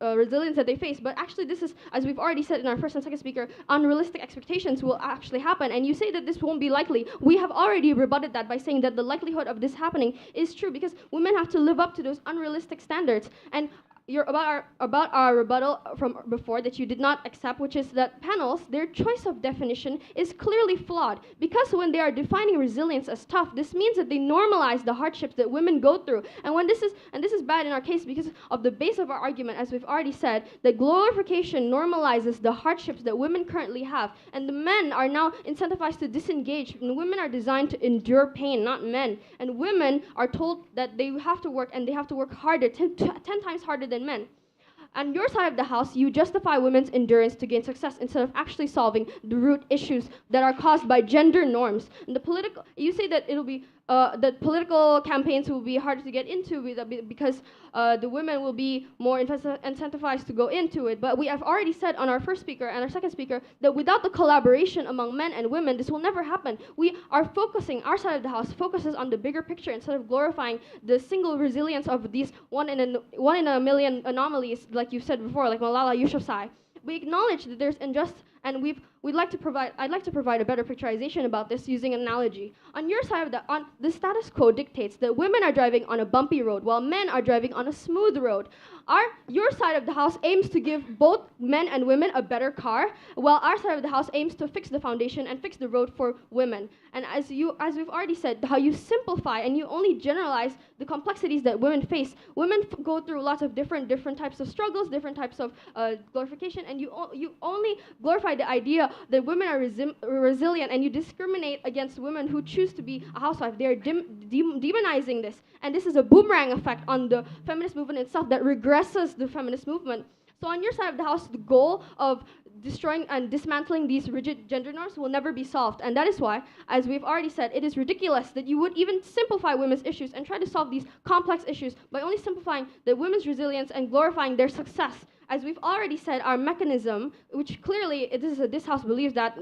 resilience that they face, but actually this is, as we've already said in our first and second speaker, unrealistic expectations will actually happen, and you say that this won't be likely. We have already rebutted that by saying that the likelihood of this happening is true because women have to live up to those unrealistic standards. And about our rebuttal from before that you did not accept, which is that panels, their choice of definition is clearly flawed, because when they are defining resilience as tough, this means that they normalize the hardships that women go through. And this is bad in our case because of the base of our argument, as we've already said, that glorification normalizes the hardships that women currently have, and the men are now incentivized to disengage, and women are designed to endure pain, not men. And women are told that they have to work, and they have to work harder, 10 times harder than men. On your side of the house, you justify women's endurance to gain success instead of actually solving the root issues that are caused by gender norms. And you say that it'll be that political campaigns will be harder to get into because the women will be more incentivized to go into it. But we have already said on our first speaker and our second speaker that without the collaboration among men and women, this will never happen. We are focusing, our side of the house focuses on the bigger picture instead of glorifying the single resilience of these one in a million anomalies, like you said before, like Malala Yousafzai. We acknowledge that there's injustice, and I'd like to provide a better picturization about this using an analogy. On your side of the status quo dictates that women are driving on a bumpy road while men are driving on a smooth road. Your side of the house aims to give both men and women a better car, while our side of the house aims to fix the foundation and fix the road for women. And as we've already said, how you simplify and you only generalize the complexities that women face. Women go through lots of different types of struggles, different types of glorification, and you only glorify the idea that women are resilient, and you discriminate against women who choose to be a housewife. They're demonizing this, and this is a boomerang effect on the feminist movement itself that regresses the feminist movement. So on your side of the house, the goal of destroying and dismantling these rigid gender norms will never be solved, and that is why, as we've already said, it is ridiculous that you would even simplify women's issues and try to solve these complex issues by only simplifying the women's resilience and glorifying their success. As we've already said, our mechanism, which clearly this house believes that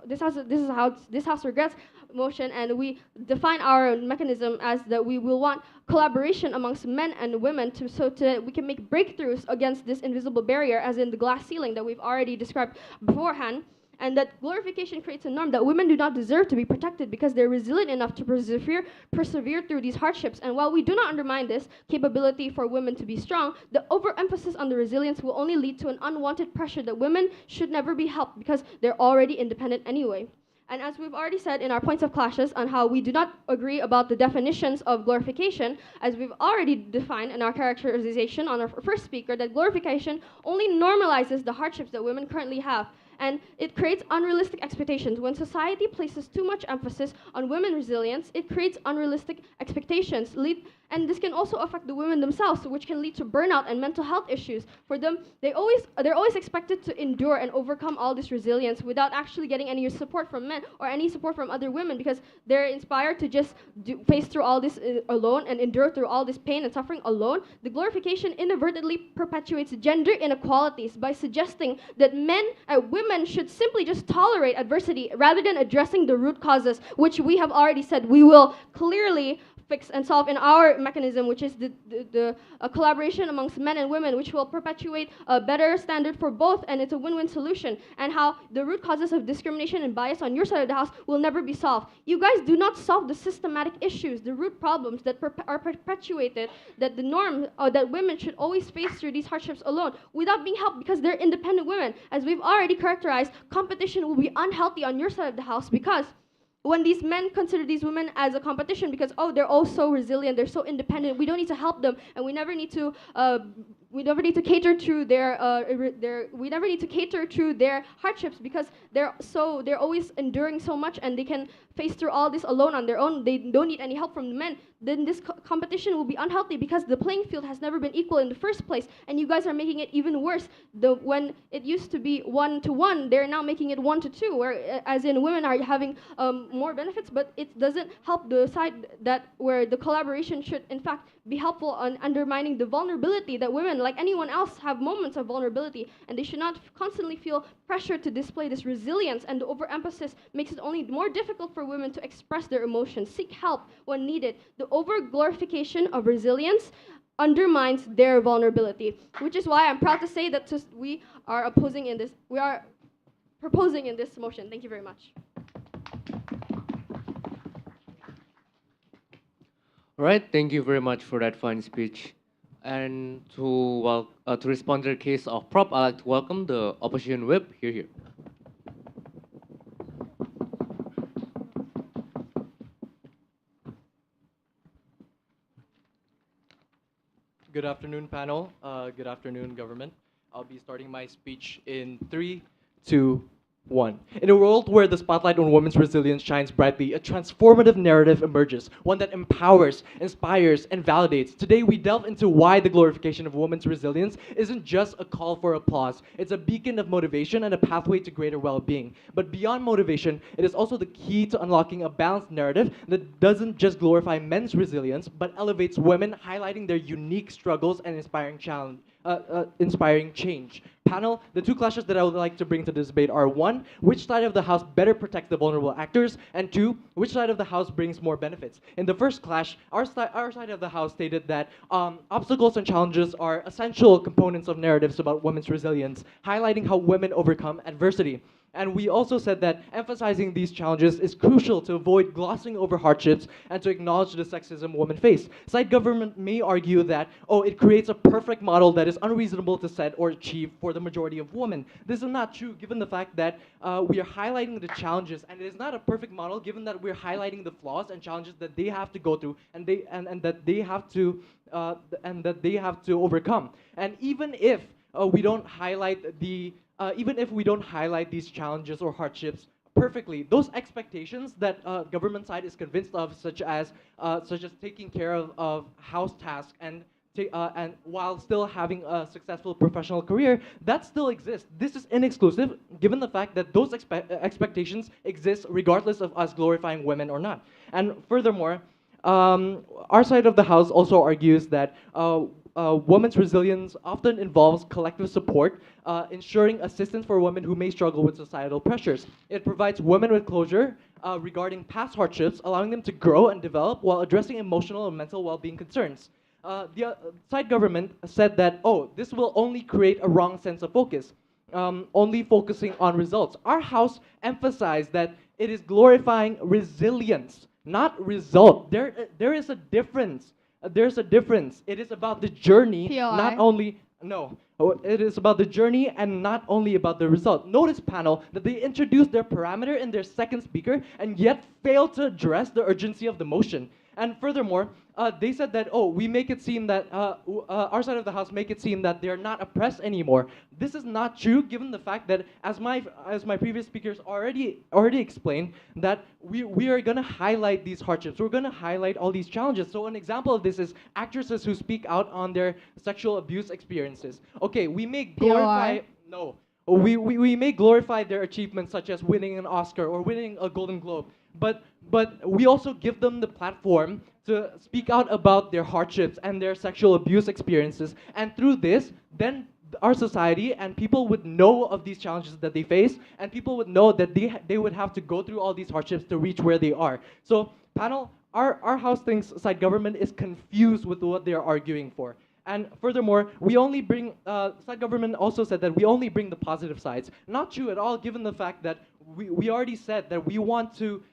this house regrets motion, and we define our mechanism as that we will want collaboration amongst men and women so we can make breakthroughs against this invisible barrier, as in the glass ceiling that we've already described beforehand. And that glorification creates a norm that women do not deserve to be protected because they're resilient enough to persevere through these hardships. And while we do not undermine this capability for women to be strong, the overemphasis on the resilience will only lead to an unwanted pressure that women should never be helped because they're already independent anyway. And as we've already said in our points of clashes on how we do not agree about the definitions of glorification, as we've already defined in our characterization on our first speaker, that glorification only normalizes the hardships that women currently have. And it creates unrealistic expectations. When society places too much emphasis on women's resilience, it creates unrealistic expectations. And this can also affect the women themselves, which can lead to burnout and mental health issues. For them, they're always expected to endure and overcome all this resilience without actually getting any support from men or any support from other women, because they're inspired to just face through all this alone and endure through all this pain and suffering alone. The glorification inadvertently perpetuates gender inequalities by suggesting that men and women should simply just tolerate adversity rather than addressing the root causes, which we have already said we will clearly fix and solve in our mechanism, which is the collaboration amongst men and women, which will perpetuate a better standard for both, and it's a win-win solution. And how the root causes of discrimination and bias on your side of the house will never be solved. You guys do not solve the systematic issues, the root problems that are perpetuated, that the norm that women should always face through these hardships alone without being helped, because they're independent women. As we've already characterized, competition will be unhealthy on your side of the house, because when these men consider these women as a competition because, oh, they're all so resilient, they're so independent, we don't need to help them, and we never need to cater to we never need to cater to their hardships, because they're always enduring so much and they can face through all this alone on their own. They don't need any help from the men. Then this competition will be unhealthy, because the playing field has never been equal in the first place, and you guys are making it even worse. When it used to be 1-to-1, they're now making it 1-to-2, where as in women are having more benefits, but it doesn't help the side that where the collaboration should in fact be helpful on undermining the vulnerability that women, like anyone else, have moments of vulnerability, and they should not constantly feel pressure to display this resilience, and the overemphasis makes it only more difficult for women to express their emotions, seek help when needed. The over-glorification of resilience undermines their vulnerability, which is why I'm proud to say that we are proposing in this motion. Thank you very much. All right, thank you very much for that fine speech. And to respond to the case of prop, I'd like to welcome the opposition whip. Here. Good afternoon, panel. Good afternoon, government. I'll be starting my speech in 3, 2, 1. In a world where the spotlight on women's resilience shines brightly, a transformative narrative emerges, one that empowers, inspires, and validates. Today, we delve into why the glorification of women's resilience isn't just a call for applause. It's a beacon of motivation and a pathway to greater well-being. But beyond motivation, it is also the key to unlocking a balanced narrative that doesn't just glorify men's resilience, but elevates women, highlighting their unique struggles and inspiring change. Panel, the two clashes that I would like to bring to this debate are: 1, which side of the house better protects the vulnerable actors, and 2, which side of the house brings more benefits. In the first clash, our side of the house stated that obstacles and challenges are essential components of narratives about women's resilience, highlighting how women overcome adversity. And we also said that emphasizing these challenges is crucial to avoid glossing over hardships and to acknowledge the sexism women face. Side government may argue that, it creates a perfect model that is unreasonable to set or achieve for the majority of women. This is not true, given the fact that we are highlighting the challenges, and it is not a perfect model given that we're highlighting the flaws and challenges that they have to go through and that they have to overcome. And even if we don't highlight these challenges or hardships perfectly, those expectations that government side is convinced of, such as taking care of house tasks and while still having a successful professional career, that still exists. This is inexclusive, given the fact that those expectations exist regardless of us glorifying women or not. And furthermore, our side of the house also argues that women's resilience often involves collective support, ensuring assistance for women who may struggle with societal pressures. It provides women with closure regarding past hardships, allowing them to grow and develop while addressing emotional and mental well-being concerns. The side government said that, this will only create a wrong sense of focus, only focusing on results. Our house emphasized that it is glorifying resilience, not result. There is a difference. There's a difference. It is about the journey, not only. No, it is about the journey and not only about the result. Notice, panel, that they introduced their parameter in their second speaker and yet failed to address the urgency of the motion. And furthermore, they said that, oh, we make it seem that our side of the house make it seem that they're not oppressed anymore. This is not true, given the fact that, as my previous speakers already explained, that we are gonna highlight these hardships. We're gonna highlight all these challenges. So an example of this is actresses who speak out on their sexual abuse experiences. Okay, we may glorify no. We may glorify their achievements, such as winning an Oscar or winning a Golden Globe, but we also give them the platform to speak out about their hardships and their sexual abuse experiences. And through this, then our society and people would know of these challenges that they face, and people would know that they would have to go through all these hardships to reach where they are. So, panel, our house thinks side government is confused with what they are arguing for. And furthermore, we only bring, side government also said that we only bring the positive sides. Not true at all, given the fact that we already said that we want to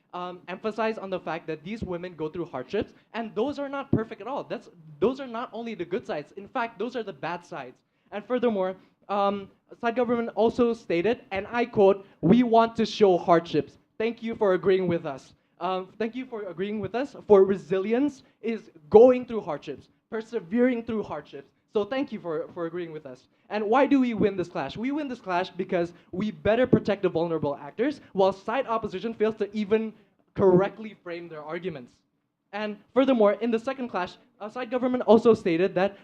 emphasize on the fact that these women go through hardships, and those are not perfect at all. Those are not only the good sides. In fact, those are the bad sides. And furthermore, side government also stated, and I quote, "We want to show hardships." Thank you for agreeing with us. Thank you for agreeing with us. For resilience is going through hardships, persevering through hardships. So thank you for agreeing with us. And why do we win this clash? We win this clash because we better protect the vulnerable actors, while side opposition fails to even correctly frame their arguments. And furthermore, in the second clash, side government also stated that,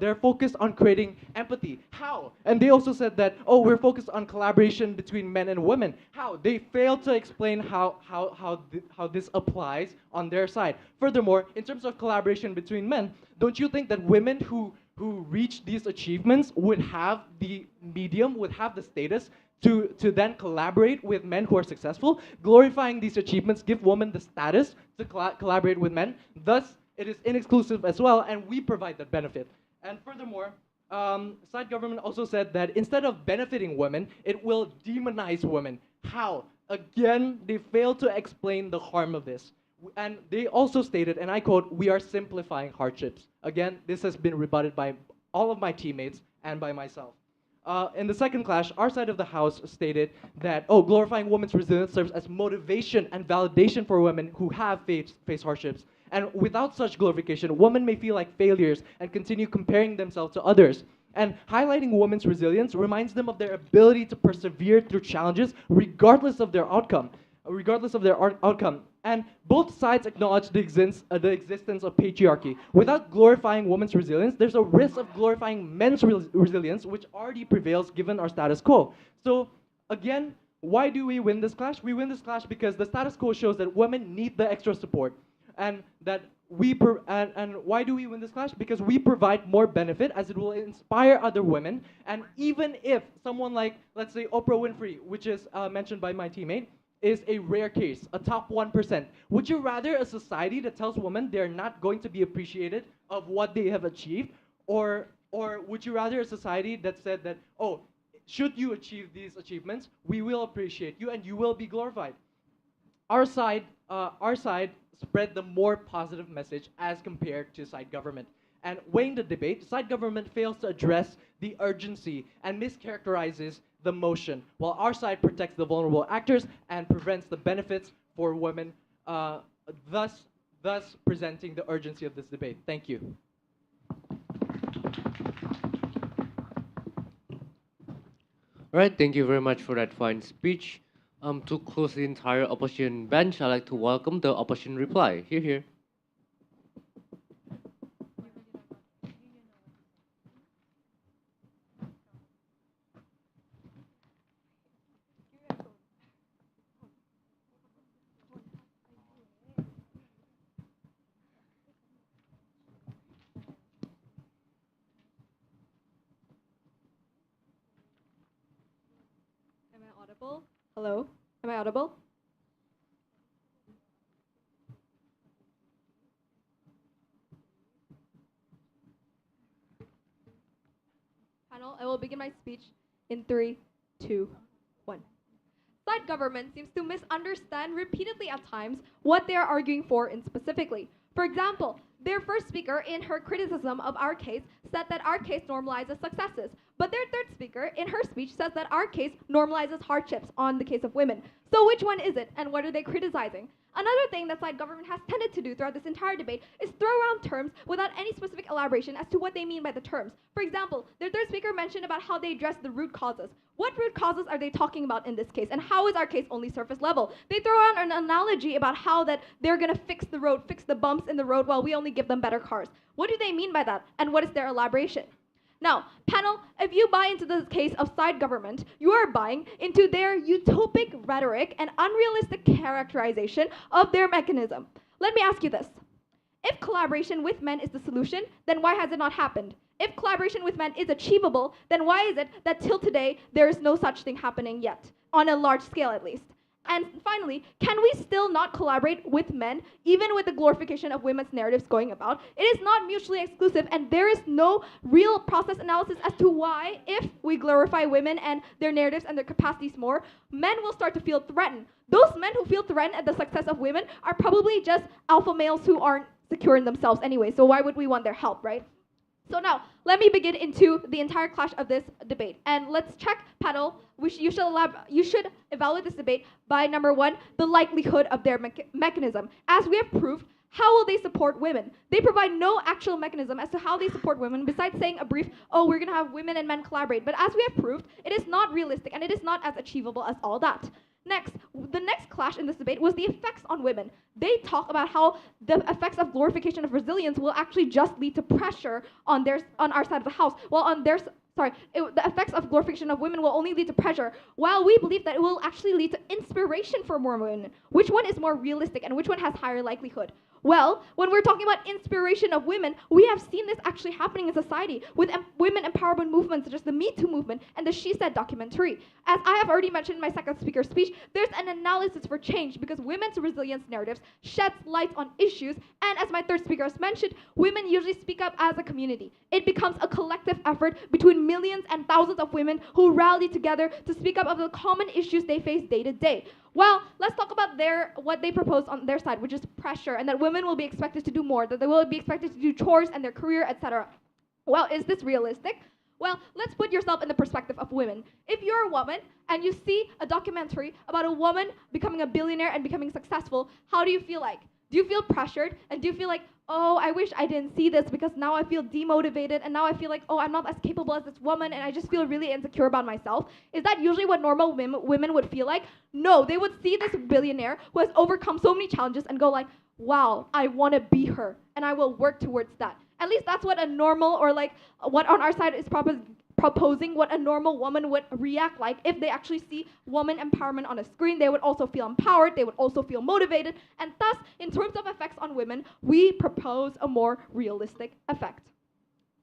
they're focused on creating empathy. How? And they also said that, we're focused on collaboration between men and women. How? They failed to explain how this applies on their side. Furthermore, in terms of collaboration between men, don't you think that women who reach these achievements would have the medium, would have the status to then collaborate with men who are successful? Glorifying these achievements give women the status to collaborate with men. Thus, it is inexclusive as well, and we provide that benefit. And furthermore, side government also said that instead of benefiting women, it will demonize women. How? Again, they failed to explain the harm of this. And they also stated, and I quote, "We are simplifying hardships." Again, this has been rebutted by all of my teammates and by myself. In the second clash, our side of the house stated that, glorifying women's resilience serves as motivation and validation for women who have faced hardships. And without such glorification, women may feel like failures and continue comparing themselves to others. And highlighting women's resilience reminds them of their ability to persevere through challenges regardless of their outcome. And both sides acknowledge the existence of patriarchy. Without glorifying women's resilience, there's a risk of glorifying men's resilience, which already prevails given our status quo. So again, why do we win this clash? We win this clash because the status quo shows that women need the extra support, and that and why do we win this clash? Because we provide more benefit, as it will inspire other women. And even if someone like, let's say, Oprah Winfrey, which is mentioned by my teammate, is a rare case, a top 1%. Would you rather a society that tells women they're not going to be appreciated of what they have achieved? Or would you rather a society that said that, should you achieve these achievements, we will appreciate you and you will be glorified? Our side spread the more positive message as compared to side government. And weighing the debate, side government fails to address the urgency and mischaracterizes the motion, while our side protects the vulnerable actors and prevents the benefits for women, thus presenting the urgency of this debate. Thank you. All right, thank you very much for that fine speech. To close the entire opposition bench, I'd like to welcome the opposition reply. Here. Am I audible? Hello? Am I audible? Panel, I will begin my speech in 3, 2, 1. Side government seems to misunderstand repeatedly at times what they are arguing for in specifically. For example, their first speaker in her criticism of our case said that our case normalizes successes, but their third speaker in her speech says that our case normalizes hardships on the case of women. So which one is it, and what are they criticizing? Another thing that side government has tended to do throughout this entire debate is throw around terms without any specific elaboration as to what they mean by the terms. For example, their third speaker mentioned about how they address the root causes. What root causes are they talking about in this case, and how is our case only surface level? They throw out an analogy about how that they're gonna fix the road, fix the bumps in the road while we only give them better cars. What do they mean by that, and what is their elaboration? Now, panel, if you buy into the case of side government, you are buying into their utopic rhetoric and unrealistic characterization of their mechanism. Let me ask you this. If collaboration with men is the solution, then why has it not happened? If collaboration with men is achievable, then why is it that till today there is no such thing happening yet, on a large scale at least? And finally, can we still not collaborate with men, even with the glorification of women's narratives going about? It is not mutually exclusive, and there is no real process analysis as to why, if we glorify women and their narratives and their capacities more, men will start to feel threatened. Those men who feel threatened at the success of women are probably just alpha males who aren't secure in themselves anyway, so why would we want their help, right? So now, let me begin into the entire clash of this debate. And let's check, panel, you should evaluate this debate by number one, the likelihood of their mechanism. As we have proved, how will they support women? They provide no actual mechanism as to how they support women besides saying a brief, oh, we're gonna have women and men collaborate. But as we have proved, it is not realistic and it is not as achievable as all that. Next, the next clash in this debate was the effects on women. They talk about how the effects of glorification of resilience will actually just lead to pressure on our side of the house, while on their the effects of glorification of women will only lead to pressure, while we believe that it will actually lead to inspiration for more women. Which one is more realistic and which one has higher likelihood? Well, when we're talking about inspiration of women, we have seen this actually happening in society with women empowerment movements such as the Me Too movement and the She Said documentary. As I have already mentioned in my second speaker's speech, there's an analysis for change because women's resilience narratives sheds light on issues, and as my third speaker has mentioned, women usually speak up as a community. It becomes a collective effort between millions and thousands of women who rally together to speak up of the common issues they face day to day. Well, let's talk about what they propose on their side, which is pressure, and that women will be expected to do more, that they will be expected to do chores and their career, etc. Well, is this realistic? Well, let's put yourself in the perspective of women. If you're a woman and you see a documentary about a woman becoming a billionaire and becoming successful, how do you feel like? Do you feel pressured? And do you feel like, oh, I wish I didn't see this because now I feel demotivated and now I feel like, oh, I'm not as capable as this woman and I just feel really insecure about myself? Is that usually what normal women would feel like? No, they would see this billionaire who has overcome so many challenges and go like, wow, I want to be her and I will work towards that. At least that's what a normal, or like what on our side is proposing, what a normal woman would react like if they actually see woman empowerment on a screen. They would also feel empowered, they would also feel motivated, and thus, in terms of effects on women, we propose a more realistic effect.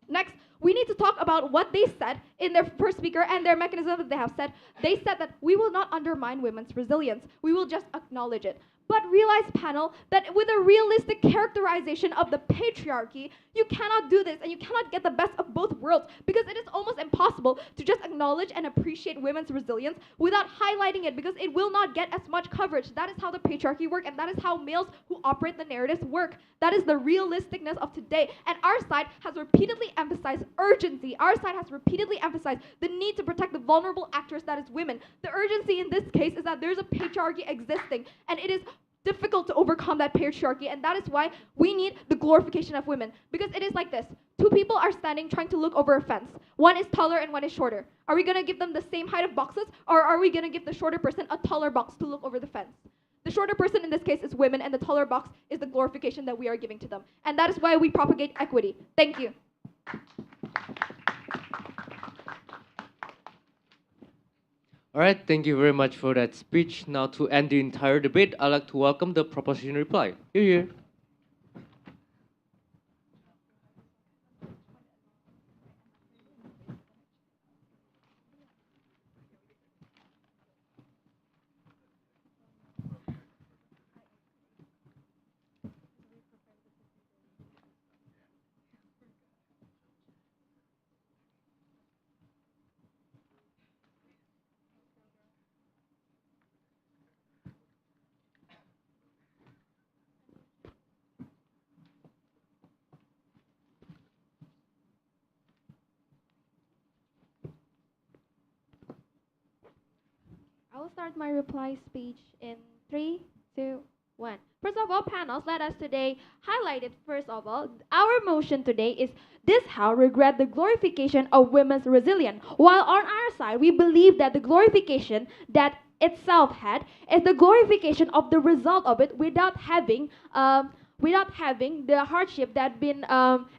Next, we need to talk about what they said in their first speaker and their mechanism that they have said. They said that we will not undermine women's resilience, we will just acknowledge it. But realize, panel, that with a realistic characterization of the patriarchy, you cannot do this and you cannot get the best of both worlds because it is almost impossible to just acknowledge and appreciate women's resilience without highlighting it because it will not get as much coverage. That is how the patriarchy works, and that is how males who operate the narratives work. That is the realisticness of today. And our side has repeatedly emphasized urgency. Our side has repeatedly emphasized the need to protect the vulnerable actors, that is women. The urgency in this case is that there's a patriarchy existing, and it is difficult to overcome that patriarchy, and that is why we need the glorification of women. Because it is like this. Two people are standing trying to look over a fence. One is taller and one is shorter. Are we going to give them the same height of boxes, or are we going to give the shorter person a taller box to look over the fence? The shorter person in this case is women, and the taller box is the glorification that we are giving to them. And that is why we propagate equity. Thank you. All right, thank you very much for that speech. Now, to end the entire debate, I'd like to welcome the proposition reply. Here. I will start my reply speech in 3, 2, One. First of all, panels, let us today highlight it. First of all, our motion today is this how regret the glorification of women's resilience. While on our side, we believe that the glorification that itself had is the glorification of the result of it without having the hardship that been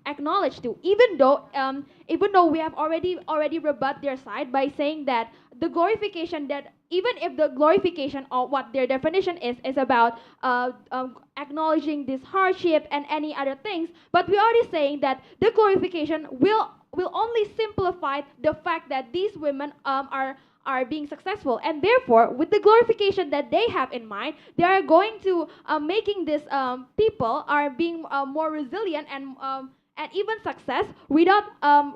acknowledged to. Even though we have already rebut their side by saying that the glorification that even if the glorification of what their definition is about acknowledging this hardship and any other things, but we're already saying that the glorification will only simplify the fact that these women are being successful, and therefore with the glorification that they have in mind, they are going to making these people are being more resilient and even success without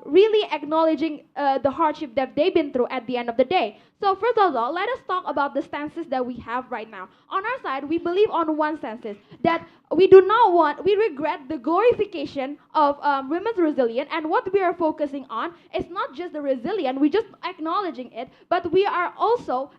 really acknowledging the hardship that they've been through at the end of the day. So first of all, let us talk about the stances that we have right now. On our side, we believe on one stances that we regret the glorification of women's resilience, and what we are focusing on is not just the resilient, we just acknowledging it, but we are also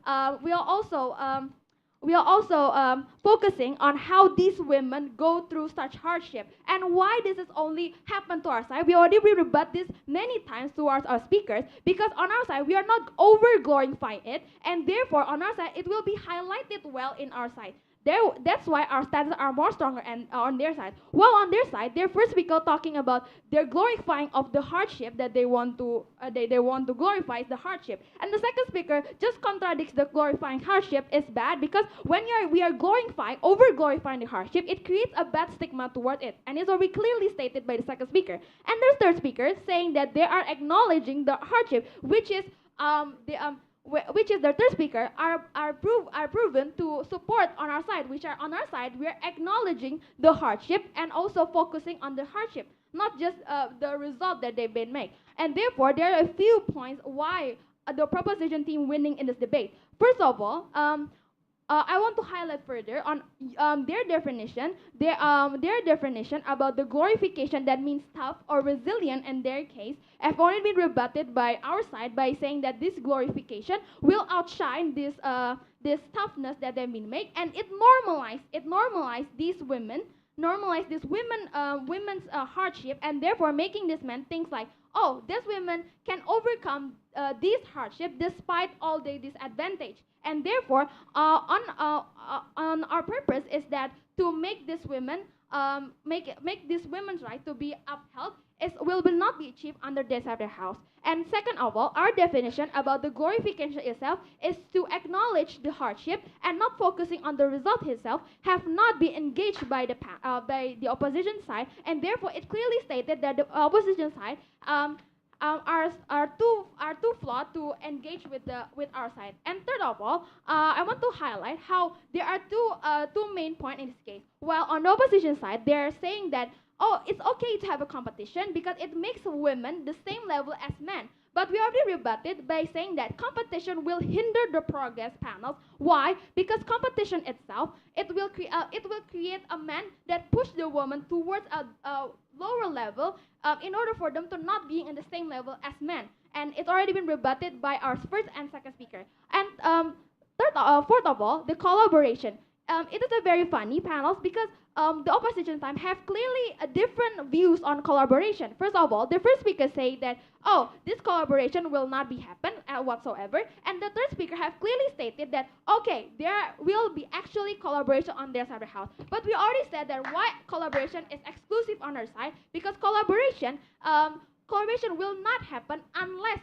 focusing on how these women go through such hardship and why this has only happened to our side. We already rebut this many times towards our speakers, because on our side we are not over glorifying it, and therefore on our side it will be highlighted well in our side. That's why our stances are more stronger and on their side. While on their side, their first speaker talking about their glorifying of the hardship that they want to glorify the hardship, and the second speaker just contradicts the glorifying hardship is bad, because when we are over glorifying the hardship, it creates a bad stigma toward it, and it's already clearly stated by the second speaker. And there's third speaker saying that they are acknowledging the hardship, which is the third speaker are proven to support on our side, which are on our side we are acknowledging the hardship and also focusing on the hardship, not just the result that they've been made. And therefore there are a few points why the proposition team winning in this debate. First of all, I want to highlight further on their definition. Their definition about the glorification that means tough or resilient in their case have only been rebutted by our side by saying that this glorification will outshine this toughness that they've been made, and it normalized women's hardship, and therefore making these men think like, oh, these women can overcome this hardship despite all the disadvantage. And therefore, on our purpose is that to make these women make these women's right to be upheld will not be achieved under this other house. And second of all, our definition about the glorification itself is to acknowledge the hardship and not focusing on the result itself, have not been engaged by the opposition side, and therefore it clearly stated that the opposition side are too flawed to engage with our side. And third of all, I want to highlight how there are two main points in this case. While on the opposition side, they are saying that, oh, it's okay to have a competition because it makes women the same level as men. But we already rebutted by saying that competition will hinder the progress panels. Why? Because competition itself, it will create a man that push the woman towards a lower level in order for them to not being in the same level as men. And it's already been rebutted by our first and second speaker. And fourth of all, the collaboration. It is a very funny panels because the opposition time have clearly different views on collaboration. First of all, the first speaker say that, oh, this collaboration will not be happen whatsoever, and the third speaker have clearly stated that, okay, there will be actually collaboration on their side of the house. But we already said that why collaboration is exclusive on our side, because collaboration will not happen unless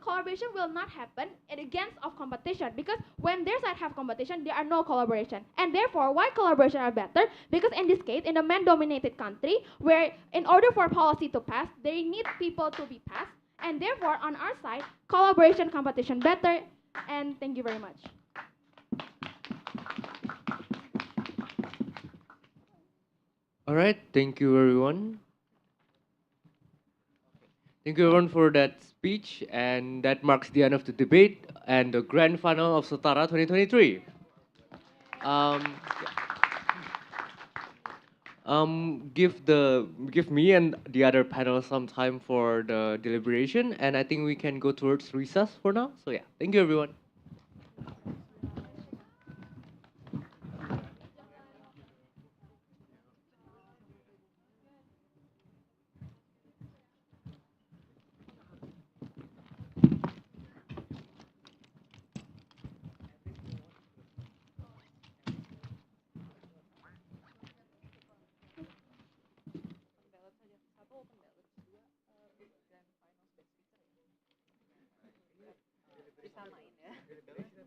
collaboration will not happen against of competition, because when their side have competition there are no collaboration. And therefore why collaboration are better, because in this case in a man dominated country where in order for policy to pass they need people to be passed, and therefore on our side collaboration competition better. And thank you very much. All right, thank you everyone. Thank you everyone for that speech, and that marks the end of the debate and the grand final of SETARA 2023. Give me and the other panel some time for the deliberation, and I think we can go towards recess for now. So yeah, thank you everyone. samain ya.